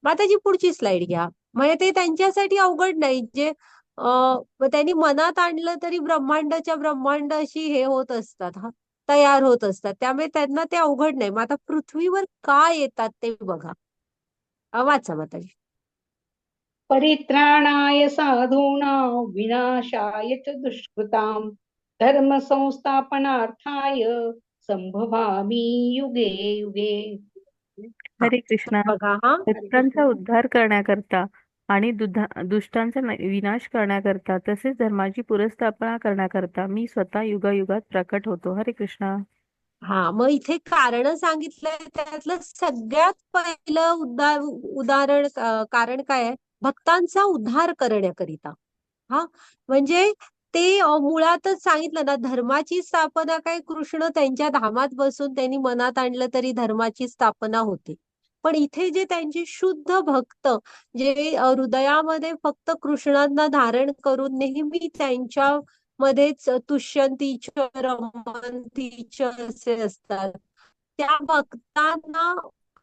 मग आता जी पुढची स्लाइड घ्या. म्हणजे ते त्यांच्यासाठी अवघड नाही. जे त्यांनी मनात आणलं तरी ब्रह्मांडाच्या ब्रह्मांड अशी हे होत असतात, हा, तयार होत असतात. त्यामुळे त्यांना ते अवघड नाही. मग आता पृथ्वीवर का येतात ते बघा. वाचा माताजी. परित्राणाय साधूनां विनाशाय च दुष्कृतां धर्म संस्थापनार्थाय संभवामि युगे युगे. हा, हरे कृष्णा. बघा. हा, भक्तांचा उद्धार करण्याकरता आणि दुष्टांचा विनाश करण्याकरता तसेच धर्माची पुनर्स्थापना करण्याकरता मी स्वतः युगायुगात प्रकट होतो. हरे कृष्णा. हा, मग इथे कारण सांगितलंय. त्यातलं सगळ्यात पहिलं उदाहरण कारण काय आहे? भक्तांचा उद्धार करण्याकरिता. हा, म्हणजे ते मुळातच सांगितलं ना, धर्माची स्थापना काय कृष्ण त्यांच्या धामात बसून त्यांनी मनात आणलं तरी धर्माची स्थापना होते. पण इथे जे त्यांचे शुद्ध भक्त जे हृदयामध्ये फक्त कृष्णांना धारण करून नेहमी त्यांच्या मध्येच तुष्यंतीच रमंतीच असे असतात, त्या भक्तांना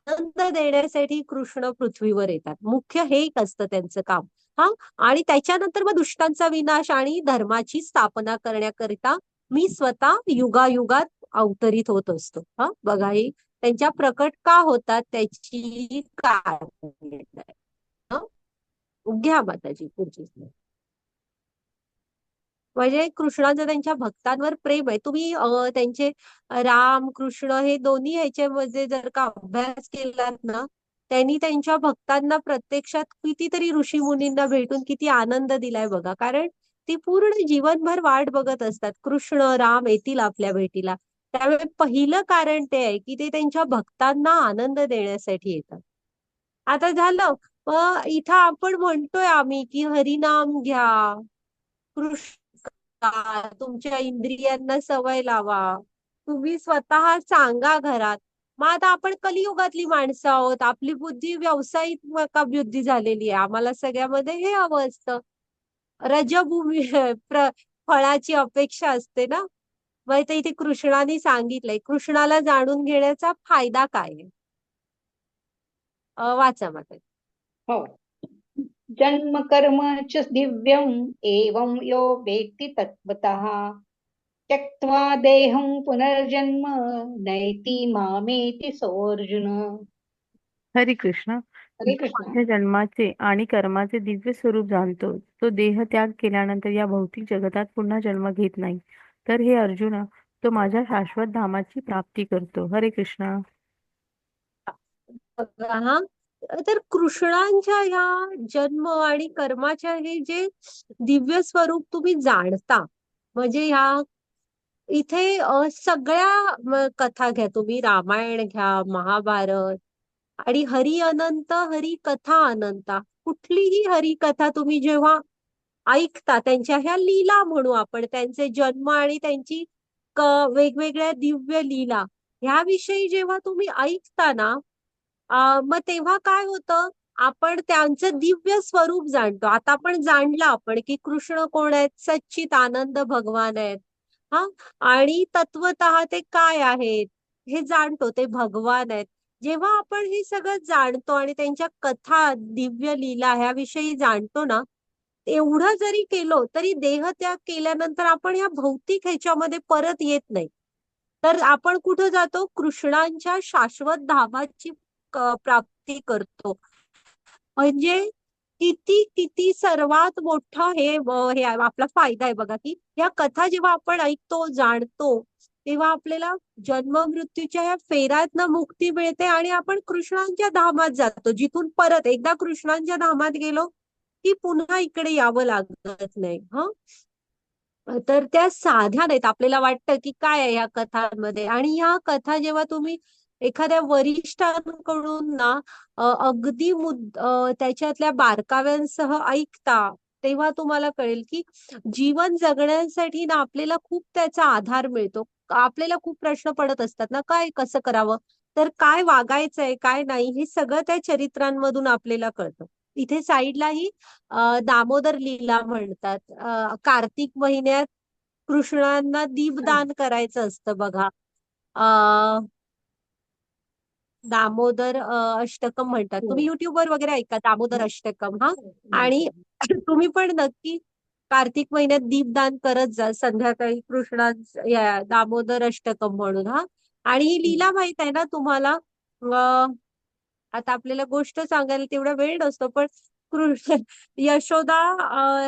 आनंद देण्यासाठी कृष्ण पृथ्वीवर येतात. मुख्य हे एक असतं त्यांचं काम. हा, आणि त्याच्यानंतर मग दुष्टांचा विनाश आणि धर्माची स्थापना करण्याकरिता मी स्वतः युगायुगात अवतरित होत असतो. हा, बघा, हे त्यांच्या प्रकट का होतात त्याची काय घ्या माताजी पुढची. म्हणजे कृष्णाचं त्यांच्या भक्तांवर प्रेम आहे. तुम्ही त्यांचे राम कृष्ण हे दोन्ही ह्याच्यामध्ये जर का अभ्यास केलात ना, त्यांनी त्यांच्या भक्तांना प्रत्यक्षात कितीतरी ऋषी मुनींना भेटून किती आनंद दिलाय बघा. कारण ती पूर्ण जीवनभर वाट बघत असतात, कृष्ण राम येतील आपल्या भेटीला. त्यामुळे पहिलं कारण ते आहे की ते त्यांच्या भक्तांना आनंद देण्यासाठी येतात. आता झालं. मग इथं आपण म्हणतोय आम्ही की हरिनाम घ्या, कृष्ण तुमच्या इंद्रियांना सवय लावा, तुम्ही स्वतः सांगा घरात. मग आता आपण कलियुगातली माणसं आहोत. आपली बुद्धी व्यावसायिक बुद्धी झालेली आहे. आम्हाला सगळ्यामध्ये हे हवं असतं, रजभूमी फळाची अपेक्षा असते ना. मग ते इथे कृष्णाने सांगितलंय. कृष्णाला जाणून घेण्याचा फायदा काय आहे? वाचा माता. हो. जन्म कर्म च दिव्यम् एवं यो वेत्ति तत्त्वतः त्यक्त्वा देहं पुनर्जन्म नैति मामेति सोऽर्जुन. हरे कृष्णा. हरे जो कृष्ण. माझ्या जन्माचे आणि कर्माचे दिव्य स्वरूप जाणतो तो देह त्याग केल्यानंतर या भौतिक जगतात पुन्हा जन्म घेत नाही. तर हे अर्जुना, तो माझ्या शाश्वत धामाची प्राप्ती करतो. हरे कृष्णा. बघा. हा, तर कृष्णांच्या ह्या जन्म आणि कर्माच्या हे जे दिव्य स्वरूप तुम्ही जाणता, म्हणजे ह्या इथे सगळ्या कथा घ्या तुम्ही, रामायण घ्या, महाभारत, आणि हरी अनंत हरी कथा अनंता. कुठलीही हरी कथा तुम्ही जेव्हा ऐकता, त्यांच्या ह्या लीला म्हणू आपण, त्यांचे जन्म आणि त्यांची वेगवेगळ्या दिव्य लीला ह्याविषयी जेव्हा तुम्ही ऐकता ना, मग तेव्हा काय होतं, आपण त्यांचं दिव्य स्वरूप जाणतो. आता आपण जाणलं आपण की कृष्ण कोण आहेत, सच्चित आनंद भगवान आहेत. हा, आणि तत्वतः ते काय आहेत हे जाणतो, ते भगवान आहेत. जेव्हा आपण हे सगळं जाणतो आणि त्यांच्या कथा दिव्य लीला ह्याविषयी जाणतो ना, एवढं जरी केलो तरी देह त्याग केल्यानंतर आपण या भौतिक ह्याच्यामध्ये परत येत नाही. तर आपण कुठं जातो, कृष्णांच्या शाश्वत धामाची प्राप्ती करतो. म्हणजे किती किती सर्वात मोठा हे आपला फायदा आहे बघा, की या कथा जेव्हा आपण ऐकतो जाणतो तेव्हा आपल्याला जन्म मृत्यूच्या या फेऱ्यातनं मुक्ती मिळते आणि आपण कृष्णांच्या धामात जातो, जिथून परत एकदा कृष्णांच्या धामात गेलो की पुन्हा इकडे यावं लागत नाही. हा, तर त्या साध्या नाहीत. आपल्याला वाटतं की काय आहे या कथांमध्ये, आणि या कथा जेव्हा तुम्ही एखाद्या वरिष्ठांकडून ना अगदी त्याच्यातल्या बारकाव्यांसह ऐकता, तेव्हा तुम्हाला कळेल की जीवन जगण्यासाठी ना आपल्याला खूप त्याचा आधार मिळतो. आपल्याला खूप प्रश्न पडत असतात ना, काय कसं करावं, तर काय वागायचंय काय नाही हे सगळं त्या चरित्रांमधून आपल्याला कळतं. इथे साईडलाही दामोदर लीला म्हणतात. कार्तिक महिन्यात कृष्णांना दीपदान करायचं असतं बघा. दामोदर अष्टकम म्हणतात. तुम्ही युट्यूबवर वगैरे ऐका दामोदर अष्टकम. हा, आणि तुम्ही पण नक्की कार्तिक महिन्यात दीपदान करत जा संध्याकाळी या दामोदर अष्टकम म्हणून. हा, आणि ही लीला माहित आहे ना तुम्हाला? आता आपल्याला गोष्ट सांगायला तेवढा वेळ नसतो, पण कृष्ण यशोदा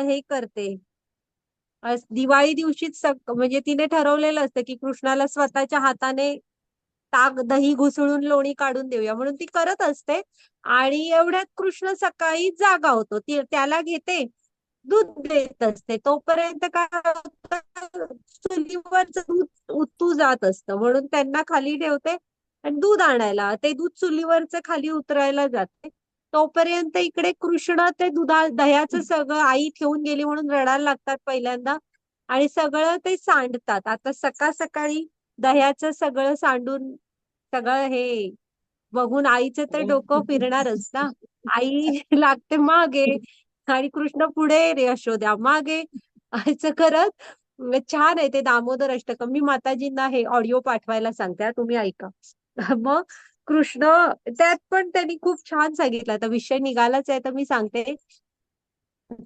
हे करते. दिवाळी दिवशीच म्हणजे तिने ठरवलेलं असतं की कृष्णाला स्वतःच्या हाताने ताक दही घुसळून लोणी काढून देऊया म्हणून ती करत असते. आणि एवढ्यात कृष्ण सकाळी जागा होतो. त्याला घेते, दूध देत असते. तोपर्यंत काय होतं, चुलीवरचं दूध उतू जात असतं म्हणून त्यांना खाली ठेवते आणि दूध आणायला ते दूध चुलीवरचं खाली उतरायला जाते. तोपर्यंत इकडे कृष्ण ते दह्याचं सगळं आई ठेवून गेली म्हणून रडायला लागतात पहिल्यांदा. आणि सगळं ते सांडतात. आता सकाळी दह्याचं सगळं सांडून सगळं हे बघून आईचं तर डोकं फिरणारच ना. आई लागते मागे आणि कृष्ण पुढे, यशोदा मागे. असं करत छान आहे ते दामोदर अष्टकम. मी माताजींना हे ऑडिओ पाठवायला सांगते हा, तुम्ही ऐका. मग कृष्ण त्यात पण त्यांनी खूप छान सांगितलं. आता विषय निघालाच आहे तर मी सांगते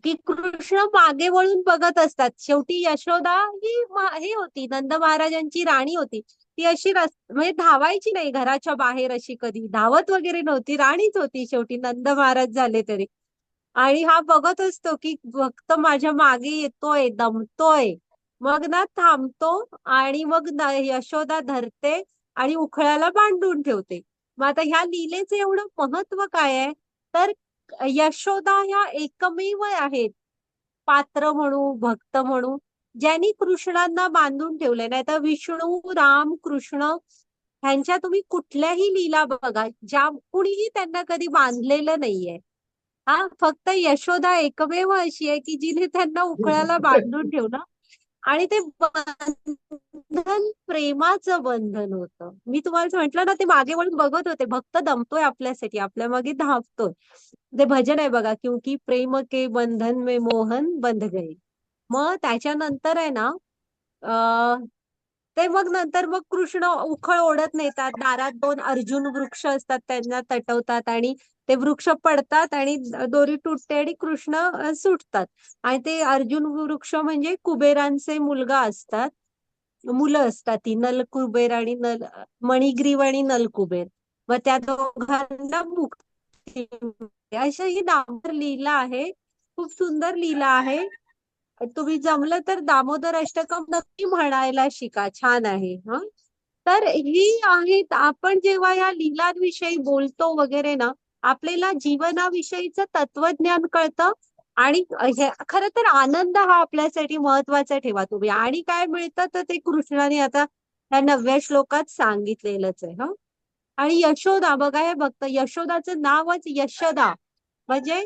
की कृष्ण मागे वळून बघत असतात. शेवटी यशोदा ही ही होती, नंद महाराजांची राणी होती. ती अशी म्हणजे धावायची नाही घराच्या बाहेर, अशी कधी धावत वगैरे नव्हती, राणीच होती शेवटी नंद महाराज झाले तरी. आणि हा बघत असतो की भक्त माझ्या मागे येतोय, दमतोय. मग ना थांबतो आणि मग यशोदा धरते आणि उखळ्याला बांधून ठेवते. मग आता ह्या लीलेचं एवढं महत्व काय आहे, तर यशोदा ह्या एकमेव आहेत पात्र म्हणू, भक्त म्हणू, ज्यांनी कृष्णांना बांधून ठेवले. नाही तर विष्णू, राम, कृष्ण ह्यांच्या तुम्ही कुठल्याही लीला बघा, ज्या कुणीही त्यांना कधी बांधलेलं नाहीये. हा, फक्त यशोदा एकमेव अशी आहे की जिने त्यांना उखळ्याला बांधून ठेवलं. आणि ते बंधन प्रेमाचं बंधन होतं. मी तुम्हाला म्हंटल ना, ते मागे वळून बघत होते, भक्त दमतोय आपल्यासाठी, आपल्या मागे धावतोय. ते भजन आहे बघा, क्योंकि प्रेम के बंधन में मोहन बंध गए. मग त्याच्यानंतर आहे ना, ते मग कृष्ण उखळ ओढत नेतात. दारात 2 अर्जुन वृक्ष असतात, त्यांना तटवतात आणि ते वृक्ष पडतात आणि दोरी तुटते आणि कृष्ण सुटतात. आणि ते अर्जुन वृक्ष म्हणजे कुबेरांचे मुलं असतात ती नलकुबेर आणि मणिग्रीव आणि नलकुबेर. मग त्या दोघांना मुक्ती मिळते. अशी ही दामोदर लीला आहे. खूप सुंदर लीला आहे. तुम्ही जमलं तर दामोदर अष्टकम नक्की म्हणायला शिका, छान आहे. हा, तर ही आहेत. आपण जेव्हा या लीलांविषयी बोलतो वगैरे ना, आपल्याला जीवनाविषयीचं तत्वज्ञान कळतं. आणि खरं तर आनंद हा आपल्यासाठी महत्वाचा ठेवा तुम्ही. आणि काय मिळतं तर ते कृष्णाने आता या 9व्या श्लोकात सांगितलेलंच आहे. हा, आणि यशोदा बघा, हे बघतं यशोदाचं नावच यशदा म्हणजे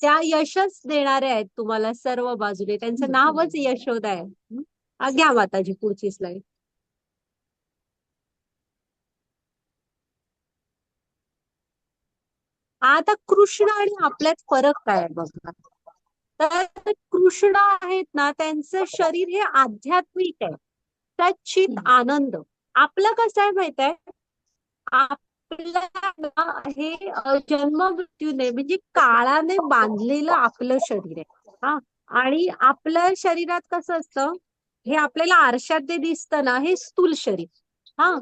त्या यशच देणारे आहेत तुम्हाला सर्व बाजूने, त्यांचं नावच यशोदा आहे. घ्या माताजी पुढची स्लाइड. आता कृष्ण आणि आपल्यात फरक काय आहे बघा. तर कृष्ण आहेत ना, त्यांचं शरीर हे आध्यात्मिक आहे, सच्चित आनंद. आपलं कसं आहे माहित आहे, आपलं हे जन्म मृत्यूने म्हणजे काळाने बांधलेलं आपलं शरीर आहे. हा, आणि आपल्या शरीरात कसं असतं, हे आपल्याला आरशात जे दिसतं ना, हे स्थूल शरीर. हा,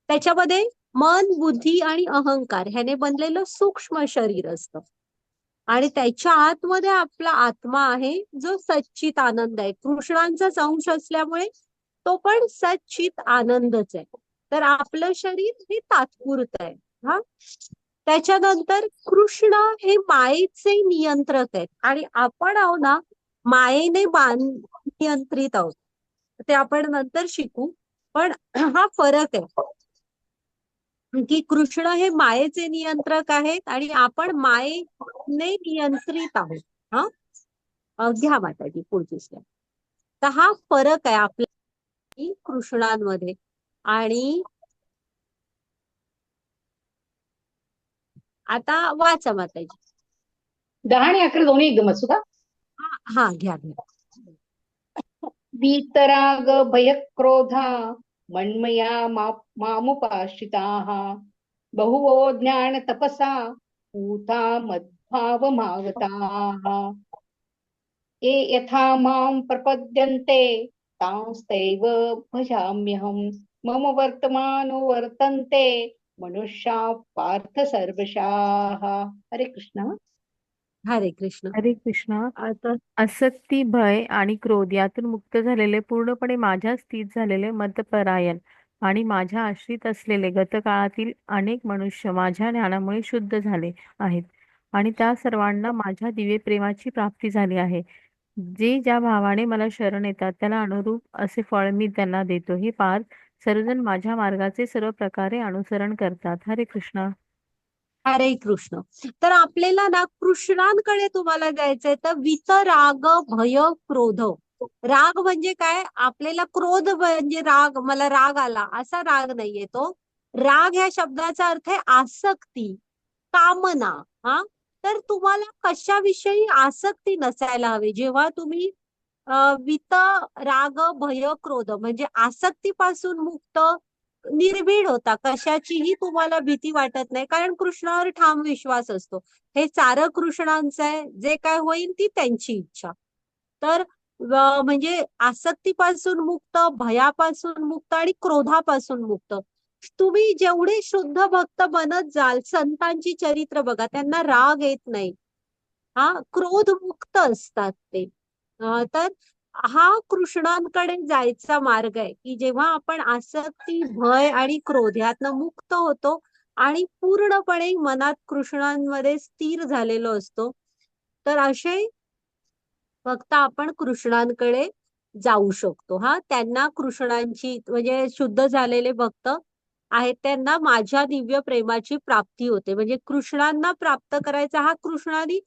त्याच्यामध्ये मन, बुद्धी आणि अहंकार ह्याने बनलेलं सूक्ष्म शरीर असतं. आणि त्याच्या आतमध्ये आपला आत्मा आहे, जो सच्चित आनंद आहे. कृष्णांचाच अंश असल्यामुळे तो पण सच्चित आनंदच आहे. तर आपलं शरीर हे तात्पुरतं आहे. हा, त्याच्यानंतर कृष्ण हे मायेचे नियंत्रक आहेत आणि आपण आहो ना, मायेने नियंत्रित आहोत. ते आपण नंतर शिकू. पण हा फरक आहे की कृष्ण हे मायेचे नियंत्रक आहेत आणि आपण मायेने नियंत्रित आहोत. हा, घ्या माताजी पुढची स्लाइड. तर हा फरक आहे आपल्या कृष्णांमध्ये. आणि आता वाचा माताजी. 10 आणि 11 दोन्ही एकदम असू का? हा घ्या घ्या. वीतराग भयक्रोधा मन्मया मामुपाश्रिताः बहुवो ज्ञान तपसा पूता मद्भावमागताः ये यथा मां प्रपद्यन्ते तांस्तैव भजाम्यहम् मम वर्तमानो वर्तन्ते मनुष्या पार्थ सर्वशाः. हरे कृष्ण. हरे कृष्ण. हरे कृष्णा. आता आसक्ती, भय आणि क्रोध यातून मुक्त झालेले, पूर्णपणे माझ्या स्थित झालेले मतपरायण आणि माझ्या आश्रित असलेले गतकाळातील अनेक मनुष्य माझ्या ज्ञानामुळे शुद्ध झाले आहेत आणि त्या सर्वांना माझ्या दिव्य प्रेमाची प्राप्ती झाली आहे. जे ज्या भावाने मला शरण येतात त्याला अनुरूप असे फळ मी त्यांना देतो. हे पार्थ, सर्वजण माझ्या मार्गाचे सर्व प्रकारे अनुसरण करतात. हरे कृष्णा. हरे कृष्ण. तर आपल्याला ना कृष्णांकडे तुम्हाला जायचंय. तर वितराग भय क्रोध. राग म्हणजे काय? आपल्याला क्रोध म्हणजे राग, मला राग आला असा राग नाहीये तो. राग ह्या शब्दाचा अर्थ आहे आसक्ती, कामना. हा, तर तुम्हाला कशाविषयी आसक्ती नसायला हवी. जेव्हा तुम्ही वित राग भय क्रोध म्हणजे आसक्तीपासून मुक्त, निर्भीड होता, कशाचीही तुम्हाला भीती वाटत नाही, कारण कृष्णावर ठाम विश्वास असतो. हे सारं कृष्णांचं आहे, जे काय होईल ती त्यांची इच्छा. तर म्हणजे आसक्तीपासून मुक्त, भयापासून मुक्त आणि क्रोधापासून मुक्त. तुम्ही जेवढे शुद्ध भक्त बनत जाल, संतांची चरित्र बघा, त्यांना राग येत नाही. हा, क्रोध मुक्त असतात ते. तर हा कृष्णांकडे जायचा मार्ग आहे, की जेव्हा आपण आसक्ती, भय आणि क्रोध यातनं मुक्त होतो आणि पूर्णपणे मनात कृष्णांमध्ये स्थिर झालेलो असतो, तर असे फक्त आपण कृष्णांकडे जाऊ शकतो. हा, त्यांना कृष्णांची म्हणजे शुद्ध झालेले भक्त आहेत त्यांना माझ्या दिव्य प्रेमाची प्राप्ती होते. म्हणजे कृष्णांना प्राप्त करायचा हा कृष्णाने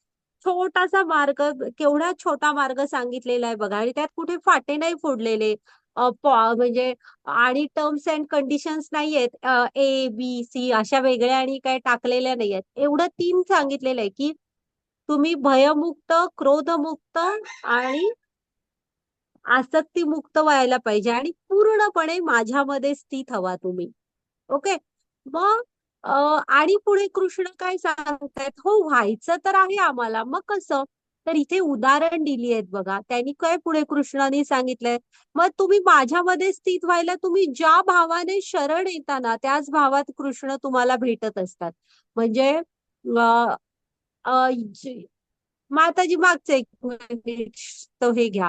छोटासा मार्ग, केवढा छोटा मार्ग सांगितलेला आहे बघा. आणि त्यात कुठे फाटे नाही फोडलेले. म्हणजे आणि टर्म्स अँड कंडिशन्स नाहीयेत, A, B, C अशा वेगळ्या आणि काय टाकलेल्या नाहीयेत. एवढं 3 सांगितलेलं आहे की तुम्ही भयमुक्त, क्रोधमुक्त आणि आसक्तीमुक्त व्हायला पाहिजे आणि पूर्णपणे माझ्यामध्ये स्थित हवा तुम्ही. ओके. मग आणि पुढे कृष्ण काय सांगतायत, हो व्हायचं तर आहे आम्हाला, मग कसं? तर इथे उदाहरण दिली आहेत बघा. त्यांनी काय पुढे कृष्णाने सांगितलंय, मग तुम्ही माझ्यामध्ये स्थित व्हायला तुम्ही ज्या भावाने शरण येताना त्याच भावात कृष्ण तुम्हाला भेटत असतात. म्हणजे अ, अ, माताजी मागचं एक मिनिट, तो हे घ्या.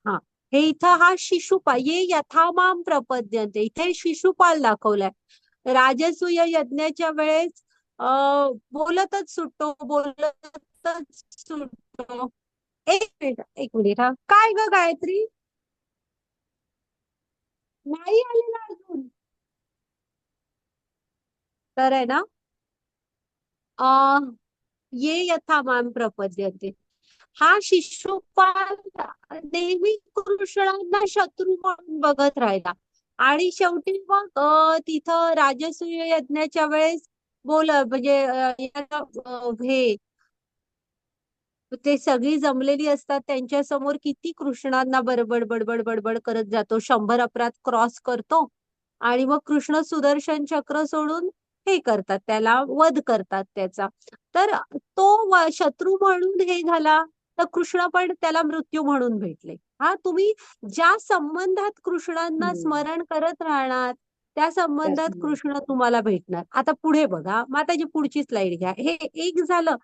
हा, हे इथं हा शिशुपाल, ये यथामाम प्रपद्यन्ते, इथे शिशुपाल दाखवलाय. राजसूय यज्ञाच्या वेळेस बोलतच सुटतो, बोलतच सुटतो. एक मिनिट हा, काय ग गायत्री? नाही आलेला अजून. तर आहे ना, अ ये यथामाम प्रपद्यते, हा शिशुपाल नेहमी कृष्णांना शत्रू म्हणून बघत राहिला. आणि शेवटी मग तिथं राजसूय यज्ञाच्या वेळेस म्हणजे हे ते सगळी जमलेली असतात त्यांच्या समोर किती कृष्णांना बडबड बडबड बडबड करत जातो, 100 अपराध क्रॉस करतो. आणि मग कृष्ण सुदर्शन चक्र सोडून हे करतात, त्याला वध करतात त्याचा. तर तो शत्रू म्हणून हे झाला, तर कृष्ण पण त्याला मृत्यू म्हणून भेटले. हा, तुम्ही ज्या संबंधात कृष्णांना स्मरण करत राहणार त्या संबंधात कृष्ण तुम्हाला भेटणार. आता पुढे बघा, माताजी पुढची स्लाइड घ्या. हे एक झालं.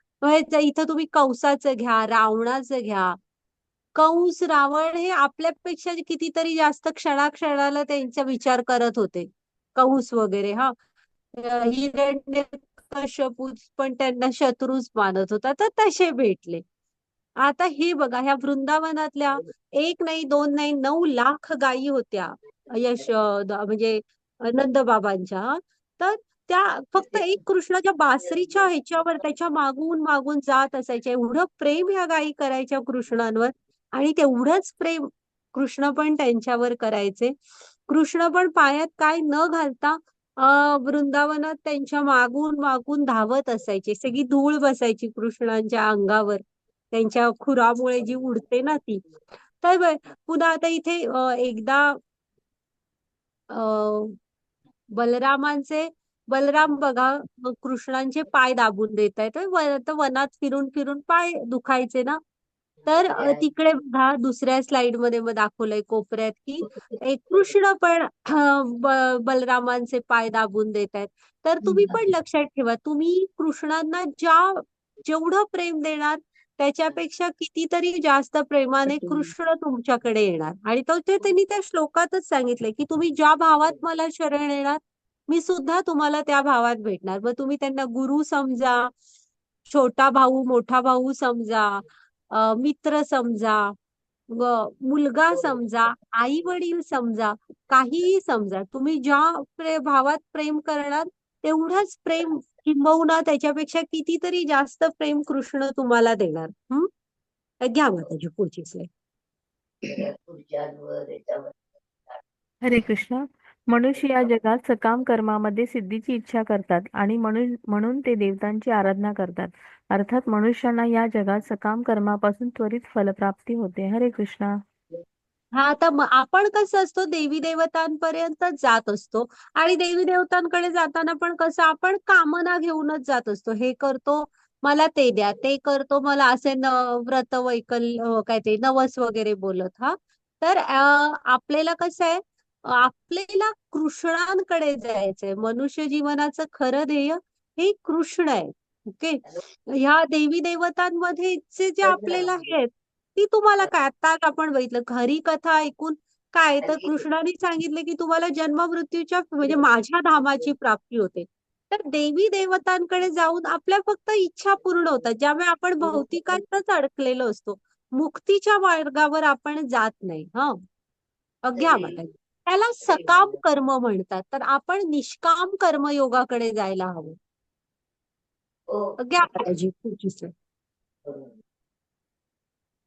इथं तुम्ही कंसाचं घ्या, रावणाचं घ्या. कंस, रावण हे आपल्यापेक्षा कितीतरी जास्त क्षणाक्षणाला त्यांचा विचार करत होते. कंस वगैरे. हा, हिरण्यकश्यपू पण त्यांना शत्रूच मानत होता, तर तसे भेटले. आता हे बघा, ह्या वृंदावनातल्या 1 नाही 2 नाही 9 लाख गायी होत्या, म्हणजे नंदबाबांच्या. तर त्या फक्त एक कृष्णाच्या बासरीच्या ह्याच्यावर त्याच्या मागून मागून जात असायच्या. एवढं प्रेम ह्या गायी करायच्या कृष्णांवर. आणि तेवढंच प्रेम कृष्ण पण त्यांच्यावर करायचे. कृष्ण पण पायात काय न घालता वृंदावनात त्यांच्या मागून मागून धावत असायचे. सगळी धूळ बसायची कृष्णांच्या अंगावर. त्यांच्या खुरामुळे जी उडते ना ती. तर पुन्हा आता इथे एकदा अ, बलरामांचे बलराम बघा कृष्णांचे पाय दाबून देत आहेत. तर वनात फिरून फिरून पाय दुखायचे ना. तर तिकडे बघा दुसऱ्या स्लाइड मध्ये मग दाखवलंय कोपऱ्यात की एक कृष्ण पण बलरामांचे पाय दाबून देत आहेत. तर तुम्ही पण लक्षात ठेवा, तुम्ही कृष्णांना जेवढं प्रेम देणार त्याच्यापेक्षा कितीतरी जास्त प्रेमाने कृष्ण तुमच्याकडे येणार. आणि तो ते त्यांनी त्या श्लोकातच सांगितलंय की तुम्ही ज्या भावात मला शरण येणार मी सुद्धा तुम्हाला त्या भावात भेटणार. मग तुम्ही त्यांना गुरु समजा, छोटा भाऊ मोठा भाऊ समजा, मित्र समजा, मुलगा समजा, आई वडील समजा, काहीही समजा. तुम्ही ज्या भावात प्रेम करणार तेवढंच प्रेम किंबहुना त्याच्यापेक्षा कितीतरी जास्त प्रेम कृष्ण तुम्हाला देणार. घ्या माताजी पुढची स्लाईड. हरे कृष्ण. मनुष्य या जगात सकाम कर्मामध्ये सिद्धीची इच्छा करतात आणि म्हणून ते देवतांची आराधना करतात. अर्थात मनुष्यांना या जगात सकाम कर्मापासून त्वरित फलप्राप्ती होते. हरे कृष्ण. हा आता आपण कसं असतो देवी देवतांपर्यंत जात असतो आणि देवी देवतांकडे जाताना पण कसं आपण कामना घेऊनच जात असतो. हे करतो मला ते द्या, ते करतो मला असे व्रत काय ते नवस वगैरे बोलत. तर आपल्याला कसं आहे आपल्याला कृष्णांकडे जायचंय. मनुष्य जीवनाचं खरं ध्येय हे कृष्ण आहे. ओके. ह्या देवी देवतांमध्ये जे आपल्याला हे आहेत ती तुम्हाला काय आता आपण बघितलं खरी कथा ऐकून काय तर कृष्णाने सांगितले की तुम्हाला जन्म मृत्यूच्या म्हणजे माझ्या धामाची प्राप्ती होते. तर देवी देवतांकडे जाऊन आपल्या फक्त इच्छा पूर्ण होतात ज्यामुळे आपण भौतिकातच अडकलेलो असतो. मुक्तीच्या मार्गावर आपण जात नाही. घ्या माता त्याला सकाम कर्म म्हणतात. तर आपण निष्काम कर्मयोगाकडे जायला हवं. घ्या माताजी पुढची slide.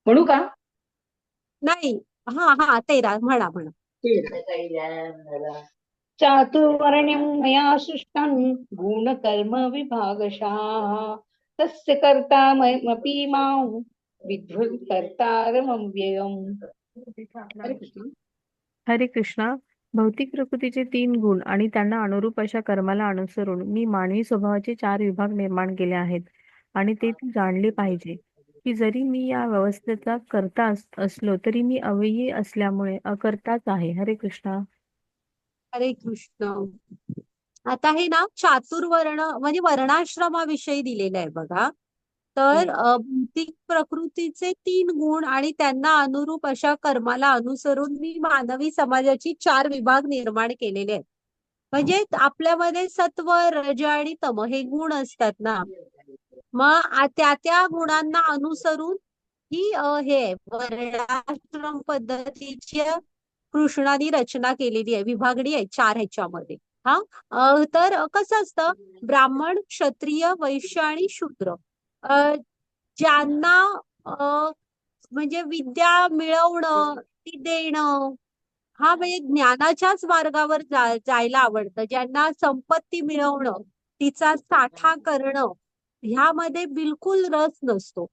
म्हणू का? नाही. हा 13 म्हणा. चातुर्वर्ण्यं मया सृष्टं गुणकर्म विभागशः तस्य कर्तामपि मां विद्धि कर्तारमव्ययम्. हरे कृष्ण. हरे कृष्णा. भौतिक प्रकृतीचे 3 गुण आणि त्यांना अनुरूप अशा कर्माला अनुसरून मी मानवी स्वभावाचे 4 विभाग निर्माण केले आहेत. आणि ते तू जाणले पाहिजे की जरी मी या व्यवस्थेचा कर्ता असलो तरी मी अव्ययी असल्यामुळे अकर्ताच आहे. हरे कृष्णा. हरे कृष्ण. आता हे ना चातुर्वर्ण म्हणजे वर्णाश्रमाविषयी दिलेलं आहे बघा. तर भौतिक प्रकृतीचे 3 गुण आणि त्यांना अनुरूप अशा कर्माला अनुसरून मी मानवी समाजाची 4 विभाग निर्माण केलेले आहेत. म्हणजे आपल्यामध्ये सत्व रज आणि तम हे गुण असतात ना. मग त्या गुणांना अनुसरून ही हे वर्णाश्रम पद्धतीची कृष्णाने रचना केलेली आहे. विभागणी आहे 4 ह्याच्यामध्ये. तर कसं असतं ब्राह्मण क्षत्रिय वैश्य आणि शूद्र ज्यांना म्हणजे विद्या मिळवणं ती देणं म्हणजे ज्ञानाच्याच मार्गावर जायला आवडतं. ज्यांना संपत्ती मिळवणं तिचा साठा करणं ह्यामध्ये बिलकुल रस नसतो.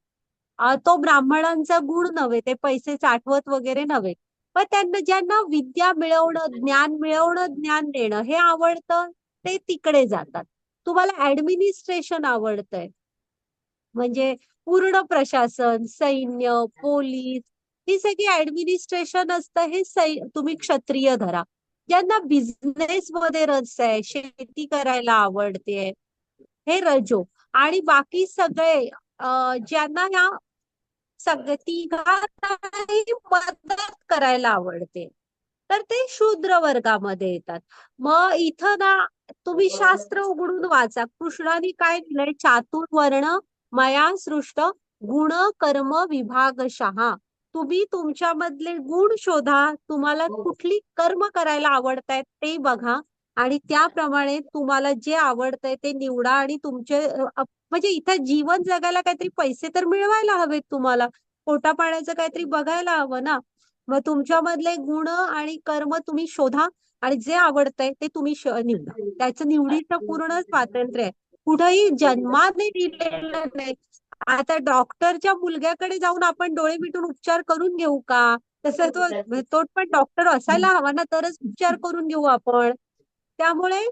तो ब्राह्मणांचा गुण नव्हे. ते पैसे साठवत वगैरे नव्हे. पण ज्यांना विद्या मिळवणं ज्ञान मिळवणं ज्ञान देणं हे आवडतं ते तिकडे जातात. तुम्हाला ऍडमिनिस्ट्रेशन आवडतंय म्हणजे पूर्ण प्रशासन सैन्य पोलीस ही सगळी ऍडमिनिस्ट्रेशन असतं हे तुम्ही क्षत्रिय धरा. ज्यांना बिझनेस मध्ये रस आहे शेती करायला आवडते हे रजो. आणि बाकी सगळे ज्यांना ह्या तिघांनाही मदत करायला आवडते तर ते शूद्र वर्गामध्ये येतात. मग इथं ना तुम्ही शास्त्र उघडून वाचा. कृष्णाने काय दिलंय चातुर्वर्ण मया सृष्ट गुण कर्म विभागशः. तुम्ही तुमच्यामधले गुण शोधा. तुम्हाला कुठली कर्म करायला आवडतायत ते बघा आणि त्याप्रमाणे तुम्हाला जे आवडतंय ते निवडा आणि तुमचे म्हणजे इथं जीवन जगायला काहीतरी पैसे तर मिळवायला हवेत तुम्हाला. पोटा पाण्याचं काहीतरी बघायला हवं ना. मग तुमच्यामधले गुण आणि कर्म तुम्ही शोधा आणि जे आवडतंय ते तुम्ही निवडा. त्याचं निवडीचं पूर्ण स्वातंत्र्य आहे. कुठेही जन्माने दिलेलं नाही. आता डॉक्टरच्या मुलग्याकडे जाऊन आपण डोळे मिटून उपचार करून घेऊ का? तसं तो पण डॉक्टर असायला हवा ना, तरच उपचार करून घेऊ आपण. त्यामुळे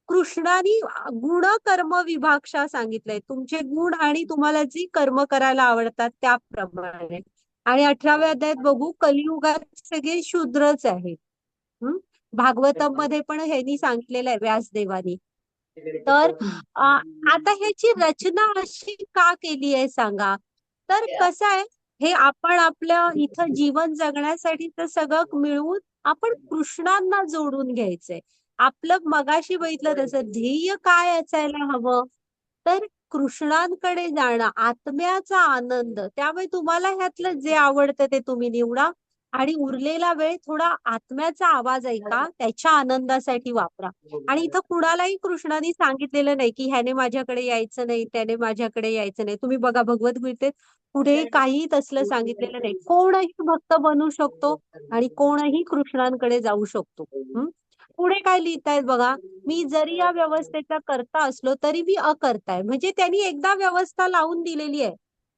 कृष्णाने गुण कर्म विभागशा सांगितलंय. तुमचे गुण आणि तुम्हाला जी कर्म करायला आवडतात त्याप्रमाणे. आणि 18व्या अध्यायात बघू, कलियुगात सगळे शूद्रच आहेत. भागवतम मध्ये पण ह्यांनी सांगितलेलं आहे व्यासदेवानी. तर आता ह्याची रचना अशी का केली आहे सांगा? तर कसं आहे, हे आपण आपल्या इथं जीवन जगण्यासाठी तर सगळं मिळवून आपण कृष्णांना जोडून घ्यायचंय. आपलं मगाशी बघितलं तसं ध्येय काय असायला हवं? तर कृष्णांकडे जाणं, आत्म्याचा आनंद. त्यामुळे तुम्हाला ह्यातलं जे आवडतं ते तुम्ही निवडा आणि उरलेला वेळ थोडा आत्म्याचा आवाज ऐका, त्याच्या आनंदासाठी वापरा. आणि इथं कुणालाही कृष्णाने सांगितलेलं नाही की ह्याने माझ्याकडे यायचं नाही, त्याने माझ्याकडे यायचं नाही. तुम्ही बघा भगवद्गीतेत पुढे काही तसलं सांगितलेलं नाही. कोणही भक्त बनू शकतो आणि कोणही कृष्णांकडे जाऊ शकतो. पुढे काय लिहितायत बघा, मी जरी या व्यवस्थेचा करता असलो तरी मी अकर्ता आहे. म्हणजे त्यांनी एकदा व्यवस्था लावून दिलेली आहे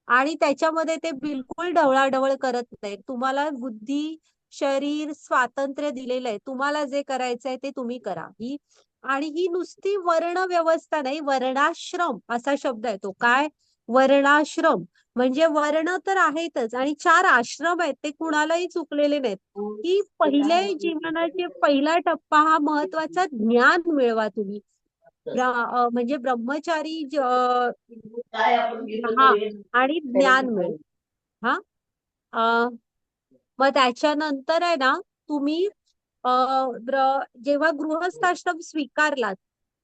आणि त्याच्यामध्ये ते बिलकुल ढवळाढवळ करत नाही. तुम्हाला बुद्धी, शरीर, स्वातंत्र्य दिलेलं आहे. तुम्हाला जे करायचंय ते तुम्ही करा. आणि ही नुसती वर्ण व्यवस्था नाही, वर्णाश्रम असा शब्द आहे तो. काय? वर्णाश्रम. म्हणजे वर्ण तर आहेतच आणि 4 आश्रम आहेत, ते कुणालाही चुकलेले नाहीत. की पहिल्या जीवनाचे पहिला टप्पा हा महत्वाचा, ज्ञान मिळवा तुम्ही. म्हणजे ब्रह्मचारी हा आणि ज्ञान मिळेल. हा मग त्याच्यानंतर आहे ना, तुम्ही जेव्हा गृहस्थाश्रम स्वीकारलात,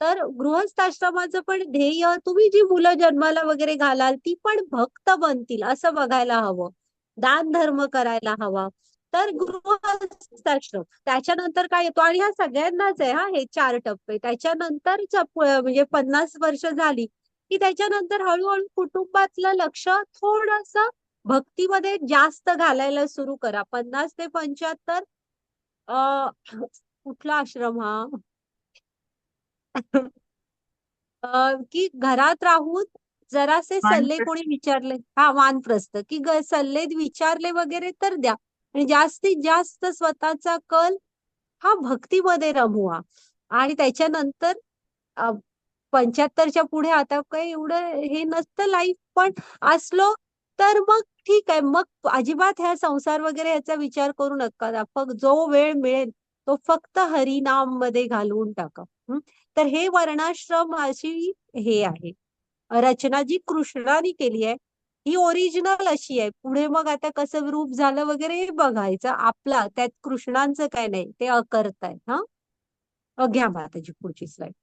तर गृहस्थाश्रमाचं पण ध्येय, तुम्ही जी मुलं जन्माला वगैरे घालाल ती पण भक्त बनतील असं बघायला हवं. दान धर्म करायला हवा. तर गृहस्थाश्रम त्याच्यानंतर काय येतो, आणि ह्या सगळ्यांनाच आहे हा, हे 4 टप्पे. त्याच्यानंतरच्या म्हणजे 50 वर्ष झाली की त्याच्यानंतर हळूहळू कुटुंबातलं लक्ष थोडस भक्तीमध्ये जास्त घालायला सुरू करा. 50 ते 75 कुठला आश्रम हा? की घरात राहून जरासे सल्ले कोणी विचारले, हा वानप्रस्थ, की सल्ले विचारले वगैरे तर द्या. आणि जास्तीत जास्त स्वतःचा कल हा भक्तीमध्ये रमवा. आणि त्याच्यानंतर 75च्या पुढे आता काही एवढं हे नसतं लाईफ, पण असलो तर मग ठीक आहे. मग अजिबात ह्या संसार वगैरे ह्याचा विचार करू नका. फक्त जो वेळ मिळेल तो फक्त हरिनाम मध्ये घालवून टाका. तर हे वर्णाश्रम अशी हे आहे रचना जी कृष्णाने केली आहे. ही ओरिजिनल अशी आहे. पुढे मग आता कसं रूप झालं वगैरे हे बघायचं. आपला त्यात कृष्णांचं काय नाही, ते अकर्ता आहे. घ्या माताजी पुढची स्लाइड.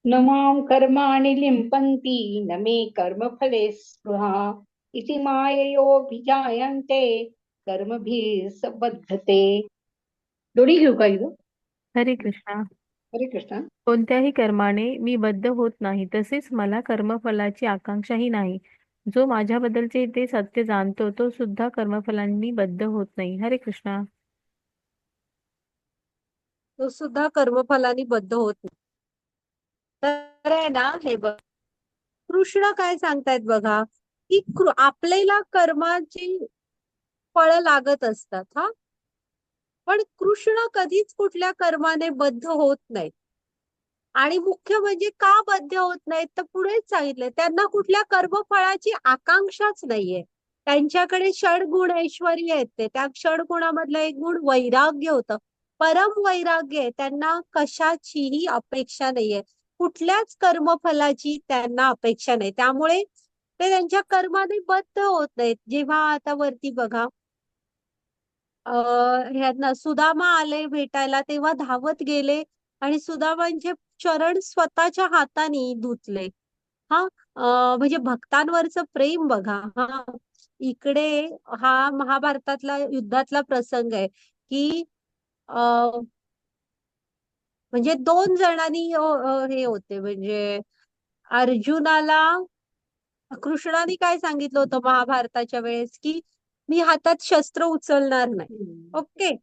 न मां कर्माणि लिम्पन्ति न मे कर्मफले स्पृहा इति माययोऽभिजायन्ते कर्मभिः सबद्धते. दोन्ही घेऊ का इथं? हरे कृष्णा. हरे कृष्ण. कोणत्याही कर्माने मी बद्ध होत नाही, तसेच मला कर्मफलाची आकांक्षाही नाही. जो माझ्याबद्दलचे ते सत्य जाणतो तो सुद्धा कर्मफलांनी बद्ध होत नाही. हरे कृष्णा. तो सुद्धा कर्मफलाने बद्ध होत नाही. तर आहे ना, हे बघ कृष्ण काय सांगतायत बघा, की आपल्याला कर्माची फळं लागत असतात. पण कृष्ण कधीच कुठल्या कर्माने बद्ध होत नाहीत. आणि मुख्य म्हणजे का बद्ध होत नाहीत, तर पुढेच सांगितलंय त्यांना कुठल्या कर्मफळाची आकांक्षाच नाहीये. त्यांच्याकडे षडगुण ऐश्वर्य येते. त्या षडगुणामधलं एक गुण वैराग्य होतं. परम वैराग्य आहे. त्यांना कशाचीही अपेक्षा नाहीये. कुठल्याच कर्मफलाची त्यांना अपेक्षा नाही. त्यामुळे ते त्यांच्या कर्माने बद्ध होत नाहीत. जेव्हा आता वरती बघा, ह्यांना सुदामा आले भेटायला, तेव्हा धावत गेले आणि सुदामांचे चरण स्वतःच्या हाताने धुतले. म्हणजे भक्तांवरचं प्रेम बघा. इकडे हा महाभारतातला युद्धातला प्रसंग आहे की म्हणजे 2 जणांनी हे होते. म्हणजे अर्जुनाला कृष्णाने काय सांगितलं होतं महाभारताच्या वेळेस, की मी हातात शस्त्र उचलणार नाही. ओके.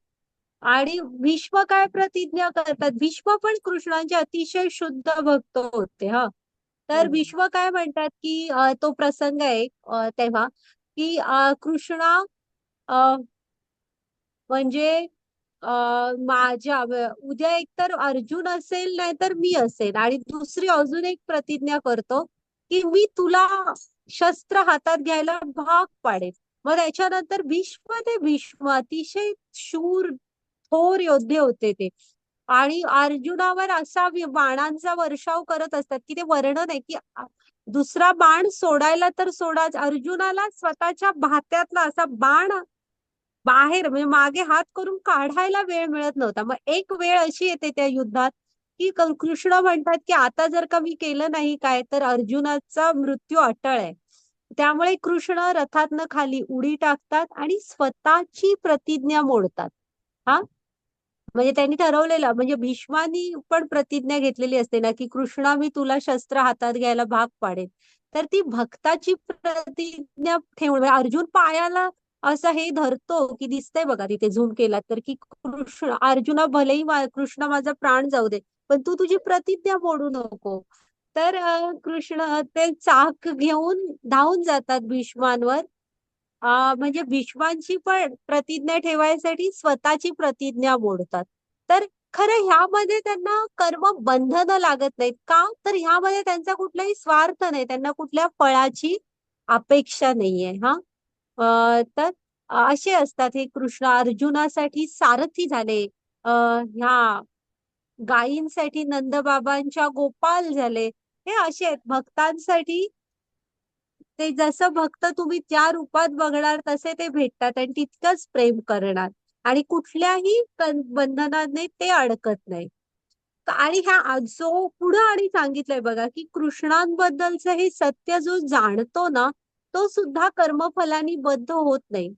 आणि भीष्म काय प्रतिज्ञा करतात, भीष्म पण कृष्णांचे अतिशय शुद्ध भक्त होते. हा, तर भीष्म काय म्हणतात, की तो प्रसंग आहे तेव्हा, की कृष्णा अ, म्हणजे उद्या एकतर अर्जुन असेल नाही तर मी असेल, आणि दुसरी अजून एक प्रतिज्ञा करतो, की मी तुला शस्त्र हातात घ्यायला भाग पाडेल. मग त्याच्यानंतर भीष्म अतिशय शूर थोर योद्धे होते ते, आणि अर्जुनावर असा बाणांचा वर्षाव करत असतात, की ते वर्णन आहे, की दुसरा बाण सोडायला तर सोडाच, अर्जुनाला स्वतःच्या भात्यातला असा बाण बाहेर म्हणजे मागे हात करून काढायला वेळ मिळत नव्हता. मग एक वेळ अशी येते त्या युद्धात, की कृष्ण म्हणतात, की आता जर का मी केलं नाही काय, तर अर्जुनाचा मृत्यू अटळ आहे. त्यामुळे कृष्ण रथातनं खाली उडी टाकतात आणि स्वतःची प्रतिज्ञा मोडतात. हा, म्हणजे त्यांनी ठरवलेलं, म्हणजे भीष्मानी पण प्रतिज्ञा घेतलेली असते ना, की कृष्णा मी तुला शस्त्र हातात घ्यायला भाग पाडेल. तर ती भक्ताची प्रतिज्ञा ठेवून, म्हणजे अर्जुन पायाला असं हे धरतो, की दिसतंय बघा तिथे झूम केला तर, की कृष्ण अर्जुना भलेही कृष्ण माझा प्राण जाऊ दे, पण तू तुझी प्रतिज्ञा मोडू नको. तर कृष्ण ते चाक घेऊन धावून जातात भीष्मांवर. म्हणजे भीष्मांची पण प्रतिज्ञा ठेवायसाठी स्वतःची प्रतिज्ञा मोडतात. तर खरं ह्यामध्ये त्यांना कर्म बंधनं लागत नाहीत का, तर ह्यामध्ये त्यांचा कुठलाही स्वार्थ नाही, त्यांना कुठल्या फळाची अपेक्षा नाहीये. हा, तर असे असतात हे कृष्ण अर्जुनासाठी सारथी झाले. ह्या गायींसाठी नंदबाबांच्या गोपाल झाले. हे असे आहेत भक्तांसाठी. ते जसं भक्त तुम्ही ज्या रूपात बघणार तसे ते भेटतात आणि तितकंच प्रेम करणार, आणि कुठल्याही बंधनाने ते अडकत नाही. आणि ह्या जो पुढं आणि सांगितलंय बघा, की कृष्णांबद्दलचं हे सत्य जो जाणतो ना, तो सुद्धा कर्मफलानी बद्ध होत नाही.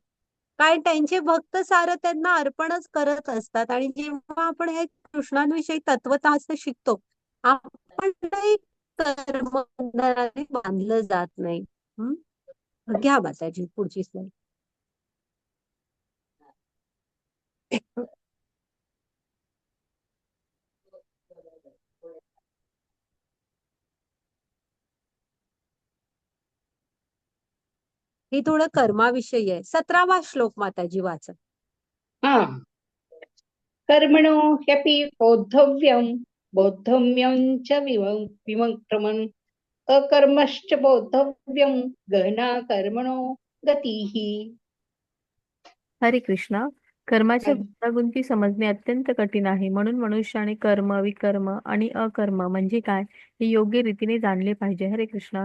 कारण त्यांचे भक्त सारं त्यांना अर्पणच करत असतात. आणि जेव्हा आपण हे कृष्णांविषयी तत्वतः असं शिकतो, आपणही कर्मबंधनाने बांधलं जात नाही. घ्या माताजी पुढची स्लाईड. हे थोडं कर्माविषयी आहे. 17वा श्लोक माताजी वाचा. हा, कर्मणो ह्यपि बोद्धव्यं बोद्धव्यं च विमक्रमन् अकर्मश्च बोद्धव्यं गहना कर्मणो गतिः. हरे कृष्णा. कर्माच्या गुंतागुंती समजणे अत्यंत कठीण आहे. म्हणून मनुष्याने कर्म, विकर्म आणि अकर्म म्हणजे काय हे योग्य रीतीने जाणले पाहिजे. हरे कृष्णा.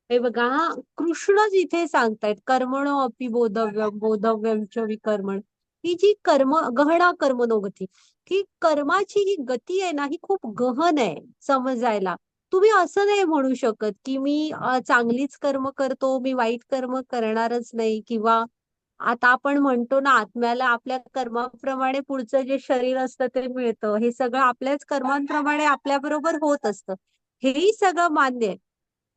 हे बघा, हा कृष्णच इथे सांगतायत, कर्मणो अपि बोधव्यम बोधव्यम च विकर्मण. ही जी गहना कर्मणोगती, ही कर्माची ही गती आहे ना, ही खूप गहन आहे समजायला. तुम्ही असं नाही म्हणू शकत, की मी चांगलीच कर्म करतो, मी वाईट कर्म करणारच नाही. किंवा आता आपण म्हणतो ना, आत्म्याला आपल्या कर्माप्रमाणे पुढचं जे शरीर असतं ते मिळतं. हे सगळं आपल्याच कर्मांप्रमाणे आपल्या बरोबर होत असतं. हेही सगळं मान्य आहे.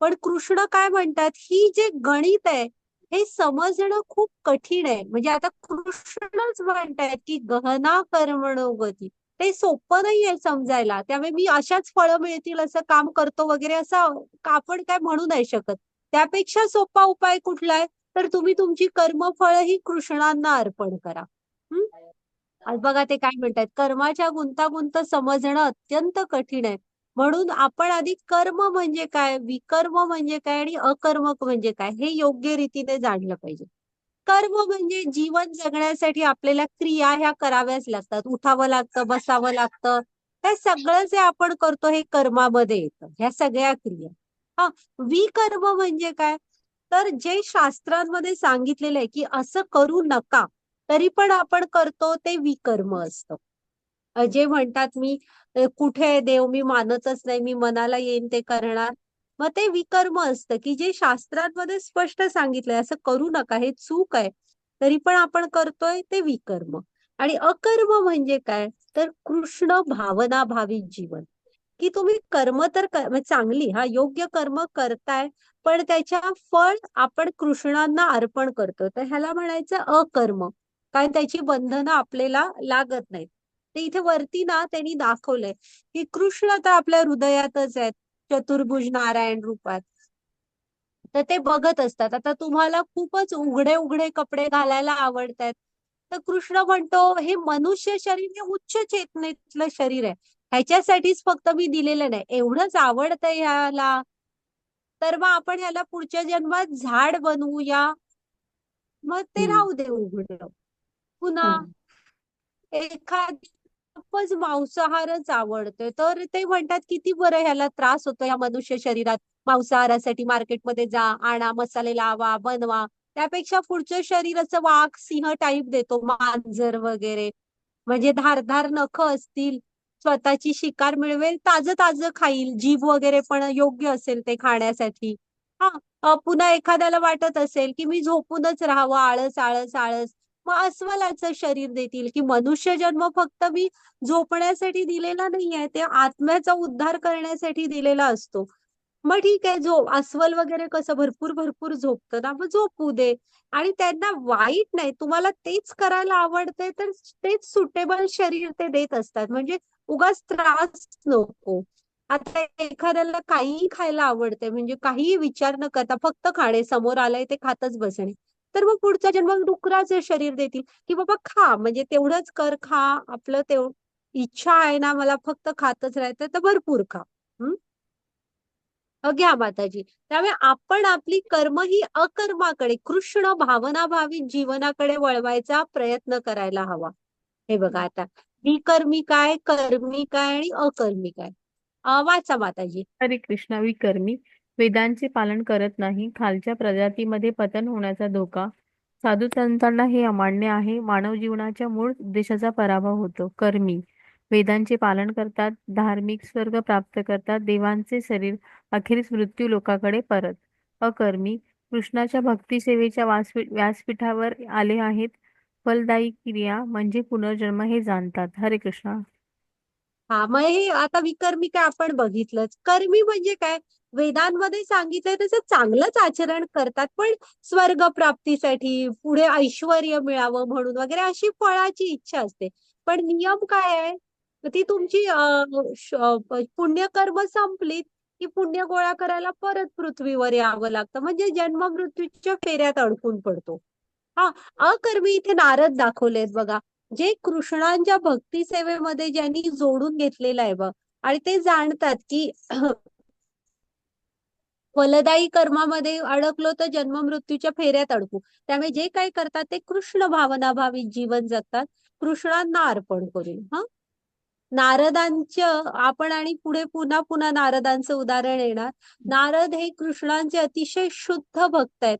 पण कृष्ण काय म्हणतात, ही जे गणित आहे हे समजणं खूप कठीण आहे. म्हणजे आता कृष्णच म्हणतायत, की गहना कर्मणो गती. ते सोपं नाहीये समजायला. त्यामुळे मी अशाच फळं मिळतील असं काम करतो वगैरे असं आपण काय म्हणू नाही शकत. त्यापेक्षा सोपा उपाय कुठला आहे, तर तुम्ही तुमची कर्मफळ ही कृष्णांना अर्पण करा. हम्म. आज बघा ते काय म्हणतात, कर्माच्या गुंतागुंत समजणं अत्यंत कठीण आहे. म्हणून आपण आधी कर्म म्हणजे काय, विकर्म म्हणजे काय आणि अकर्म म्हणजे काय हे योग्य रीतीने जाणलं पाहिजे. कर्म म्हणजे जीवन जगण्यासाठी आपल्याला क्रिया ह्या कराव्याच लागतात. उठावं लागतं, बसावं लागतं. हे सगळं जे आपण करतो हे कर्मामध्ये येतं, ह्या सगळ्या क्रिया. हा, विकर्म म्हणजे काय, तर जे शास्त्रांमध्ये सांगितलेलं आहे, की असं करू नका, तरी पण आपण करतो, ते विकर्म असतं. जे म्हणतात मी कुठे आहे देव, मी मानतच नाही, मी मनाला येईन ते करणार. मग ते विकर्म असतं, की जे शास्त्रांमध्ये स्पष्ट सांगितलंय असं करू नका, हे चूक आहे, तरी पण आपण करतोय, ते विकर्म. आणि अकर्म म्हणजे काय, तर कृष्ण भावना भावित जीवन, की तुम्ही कर्म तर म्हणजे चांगली योग्य कर्म करताय, पण त्याच्या फळ आपण कृष्णांना अर्पण करतो, तर ह्याला म्हणायचं अकर्म. कारण त्याची बंधनं आपल्याला लागत नाहीत. ते इथे वरती ना त्यांनी दाखवलंय की कृष्ण तर आपल्या हृदयातच आहेत, चतुर्भुज नारायण रूपात. तर ते बघत असतात. आता तुम्हाला खूपच उघडे उघडे कपडे घालायला आवडतात, तर कृष्ण म्हणतो हे मनुष्य शरीर हे उच्च चेतनेतलं शरीर आहे, ह्याच्यासाठीच फक्त मी दिलेलं नाही, एवढंच आवडतंय ह्याला, तर मग आपण ह्याला पुढच्या जन्मात झाड बनवूया. मग ते हम्म. राहू दे उघडं. पुन्हा हं. एखादी खूपच मांसाहारच आवडतोय, तर ते म्हणतात किती बरं ह्याला त्रास होतो या मनुष्य शरीरात, मांसाहारासाठी मार्केटमध्ये जा, आणा, मसाले लावा, बनवा. त्यापेक्षा पुढच्या शरीराचं वाघ सिंह टाईप देतो, मांजर वगैरे, म्हणजे धारधार नख असतील, स्वतःची शिकार मिळवेल, ताजं ताजं खाईल, जीभ वगैरे पण योग्य असेल ते खाण्यासाठी. हा. पुन्हा एखाद्याला वाटत असेल की मी झोपूनच राहावं, आळस आळस आळस, मग अस्वलाचं शरीर देतील, की मनुष्य जन्म फक्त मी झोपण्यासाठी दिलेला नाहीये, ते आत्म्याचा उद्धार करण्यासाठी दिलेला असतो. मग ठीक आहे, अस्वल वगैरे कसं भरपूर भरपूर झोपतं ना, मग झोपू दे. आणि त्यांना वाईट नाही, तुम्हाला तेच करायला आवडते तर तेच सुटेबल शरीर ते देत असतात, म्हणजे उगाच त्रास नको. आता एखाद्याला काहीही खायला आवडते, म्हणजे काहीही विचार न करता फक्त खाणे, समोर आलंय ते खातच बसणे, तर मग पुढचा जन्म डुकराचं शरीर देतील, की बाबा खा, म्हणजे तेवढंच कर, खा, आपलं इच्छा आहे ना मला फक्त खातच राहायचं, तर भरपूर खा. घ्या माताजी. त्यामुळे आपण आपली कर्म ही अकर्माकडे, कृष्ण भावनाभावित जीवनाकडे वळवायचा प्रयत्न करायला हवा. हे बघा आता, विकर्मी काय, कर्मी काय आणि अकर्मी काय. वाचा माताजी. हरे कृष्णा. विकर्मी वेदांचे पालन करत नाही, खालच्या प्रजातीमध्ये पतन होण्याचा धोका. साधू संतांना हे अमान्य आहे. मानव जीवनाच्या मूळ उद्देशाचा पराभव होतो. कर्मी वेदांचे पालन करतात, धार्मिक स्वर्ग प्राप्त करतात, देवांचे शरीर अखेरीस मृत्यू लोकाकडे परत. अकर्मी कृष्णाच्या भक्ती सेवेच्या व्यासपीठावर आले आहेत, फलदायी क्रिया म्हणजे पुनर्जन्म हे जाणतात. हरे कृष्णा. मग हे आता विकर्मी काय आपण बघितलंच. कर्मी म्हणजे काय, वेदांमध्ये सांगितलंय त्याचं चांगलंच आचरण करतात, पण स्वर्ग प्राप्तीसाठी, पुढे ऐश्वर्य मिळावं म्हणून वगैरे अशी फळाची इच्छा असते. पण नियम काय आहे, ती तुमची पुण्यकर्म संपलीत की पुण्य गोळा करायला परत पृथ्वीवर यावं लागतं, म्हणजे जन्म मृत्यूच्या फेऱ्यात अडकून पडतो. हा. अकर्मी इथे नारद दाखवलेत बघा, जे कृष्णांच्या भक्ती सेवेमध्ये ज्यांनी जोडून घेतलेलं आहे बघ, आणि ते जाणतात की फलदायी कर्मामध्ये अडकलो तर जन्म मृत्यूच्या फेऱ्यात अडकू, त्यामुळे जे काही करतात ते कृष्ण भावनाभावित जीवन जगतात, कृष्णांना अर्पण करून. नारदांचं आपण आणि पुढे पुन्हा पुन्हा नारदांचं उदाहरण येणार. नारद हे कृष्णांचे अतिशय शुद्ध भक्त आहेत,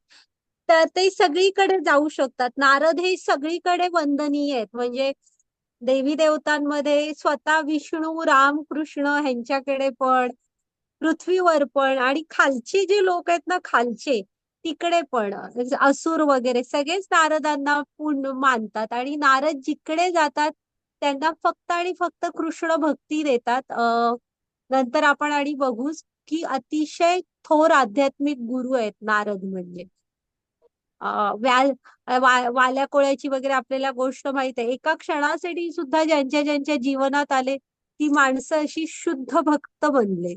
तर ते सगळीकडे जाऊ शकतात. नारद हे सगळीकडे वंदनीय आहेत, म्हणजे देवी देवतांमध्ये स्वतः विष्णू, राम, कृष्ण ह्यांच्याकडे पण, पृथ्वीवर पण, आणि खालचे जे लोक आहेत ना, खालचे तिकडे पण, असुर वगैरे सगळेच नारदांना पूर्ण मानतात, आणि नारद जिकडे जातात त्यांना फक्त आणि फक्त कृष्ण भक्ती देतात. नंतर आपण आणि बघूच की अतिशय थोर आध्यात्मिक गुरु आहेत नारद म्हणजे. वाल्या कोळ्याची वगैरे आपल्याला गोष्ट माहित आहे, एका क्षणासाठी सुद्धा ज्यांच्या ज्यांच्या जीवनात आले, ती माणसं अशी शुद्ध भक्त बनले.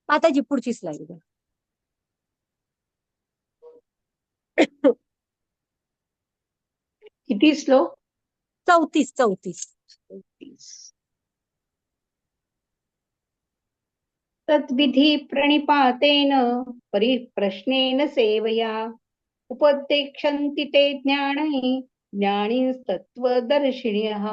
आता जी पुढची स्लाइड. किती श्लोक? 34. तद्विधी प्रणिपातेन परिप्रश्नेन सेवया उपदेक्षन्ति ते ज्ञानींस्तत्त्वदर्शिनः.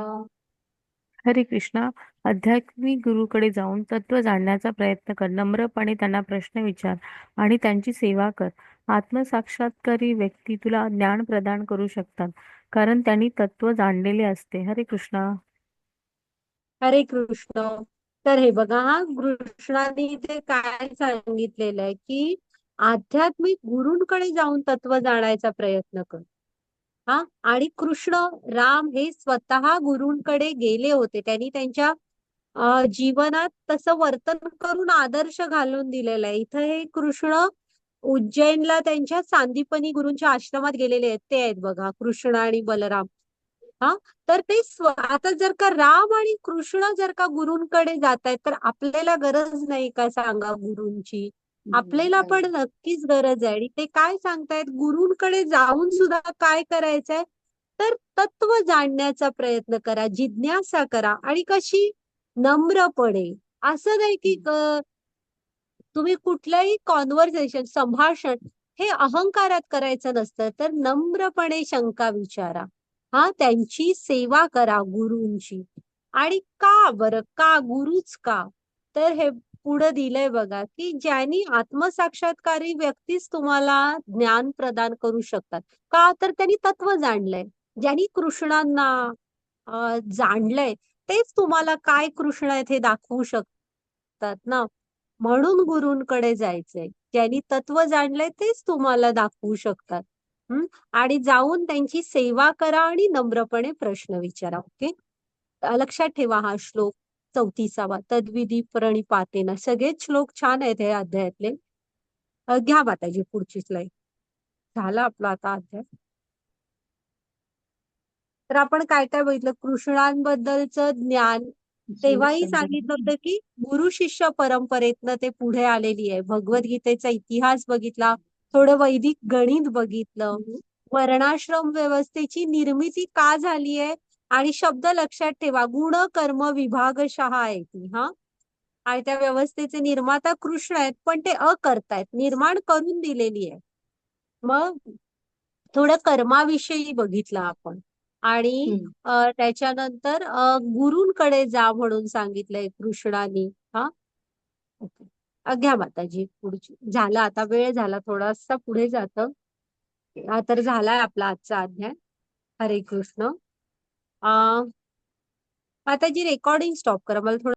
हरे कृष्णा. आध्यात्मिक गुरुकडे जाऊन तत्व जाणण्याचा प्रयत्न कर, नम्रपणे त्यांना प्रश्न विचार आणि त्यांची सेवा कर. आत्मसाक्षात्कारी व्यक्ती तुला ज्ञान प्रदान करू शकतात, कारण त्यांनी तत्व जाणलेले असते. हरे कृष्णा. हरे कृष्ण. तर हे बघा, कृष्णाने इथे काय सांगितलेलं आहे की आध्यात्मिक गुरूंकडे जाऊन तत्व जाणायचा प्रयत्न कर. हा. आणि कृष्ण राम हे स्वतः गुरूंकडे गेले होते. त्यांनी त्यांच्या जीवनात तसं वर्तन करून आदर्श घालून दिलेला आहे. इथं हे कृष्ण उज्जैनला त्यांच्या सांदीपनी गुरूंच्या आश्रमात गेलेले आहेत. ते आहेत बघा, कृष्ण आणि बलराम. हा. तर ते आता जर का राम आणि कृष्ण जर का गुरूंकडे जात आहेत, तर आपल्याला गरज नाही का सांगा गुरूंची? आपल्याला पण नक्कीच गरज आहे. आणि ते काय सांगतायत, गुरूंकडे जाऊन सुद्धा काय करायचंय, तर तत्व जाणण्याचा प्रयत्न करा, जिज्ञासा करा. आणि कशी? नम्रपणे. असं नाही की तुम्ही कुठलंही कॉन्व्हर्सेशन, संभाषण हे अहंकारात करायचं नसतं, तर नम्रपणे शंका विचारा. हा. त्यांची सेवा करा गुरूंची. आणि का बरं, का गुरुच का? तर हे पुढे दिलंय बघा, की ज्यांनी आत्मसाक्षात्कारी व्यक्तीच तुम्हाला ज्ञान प्रदान करू शकतात. का? तर त्यांनी तत्व जाणलंय. ज्यांनी कृष्णांना जाणलंय, तेच तुम्हाला काय कृष्ण आहेत हे दाखवू शकतात ना. म्हणून गुरूंकडे जायचंय. ज्यांनी तत्व जाणलंय तेच तुम्हाला दाखवू शकतात. आणि जाऊन त्यांची सेवा करा आणि नम्रपणे प्रश्न विचारा. ओके. लक्षात ठेवा हा श्लोक 34वा. तद्विधी प्रणिपातेन. सगळेच श्लोक छान आहेत हे अध्यायातले. घ्या माताजी पुढची स्लाईड. झाला आपला आता अध्याय. तर आपण काय काय बघितलं? कृष्णांबद्दलचं ज्ञान. तेव्हाही सांगितलं होतं की गुरु शिष्य परंपरेतनं ते पुढे आलेली आहे. भगवद्गीतेचा इतिहास बघितला, थोडं वैदिक गणित बघितलं, वर्णाश्रम व्यवस्थेची निर्मिती का झाली आहे, आणि शब्द लक्षात ठेवा, गुण कर्म विभागशः आहे ती. हा. आणि त्या व्यवस्थेचे निर्माता कृष्ण आहेत, पण ते अकर्ता, निर्माण करून दिलेली आहे. मग थोडं कर्माविषयी बघितलं आपण. आणि त्याच्यानंतर गुरूंकडे जा म्हणून सांगितलंय कृष्णाने. हा. ओके. घ्या माताजी पुढची. झाला आता, वेळ झाला, थोडासा पुढे जातं. तर झालाय आपला आजचा अध्याय. हरे कृष्ण. माताजी रेकॉर्डिंग स्टॉप करा, मला थोडं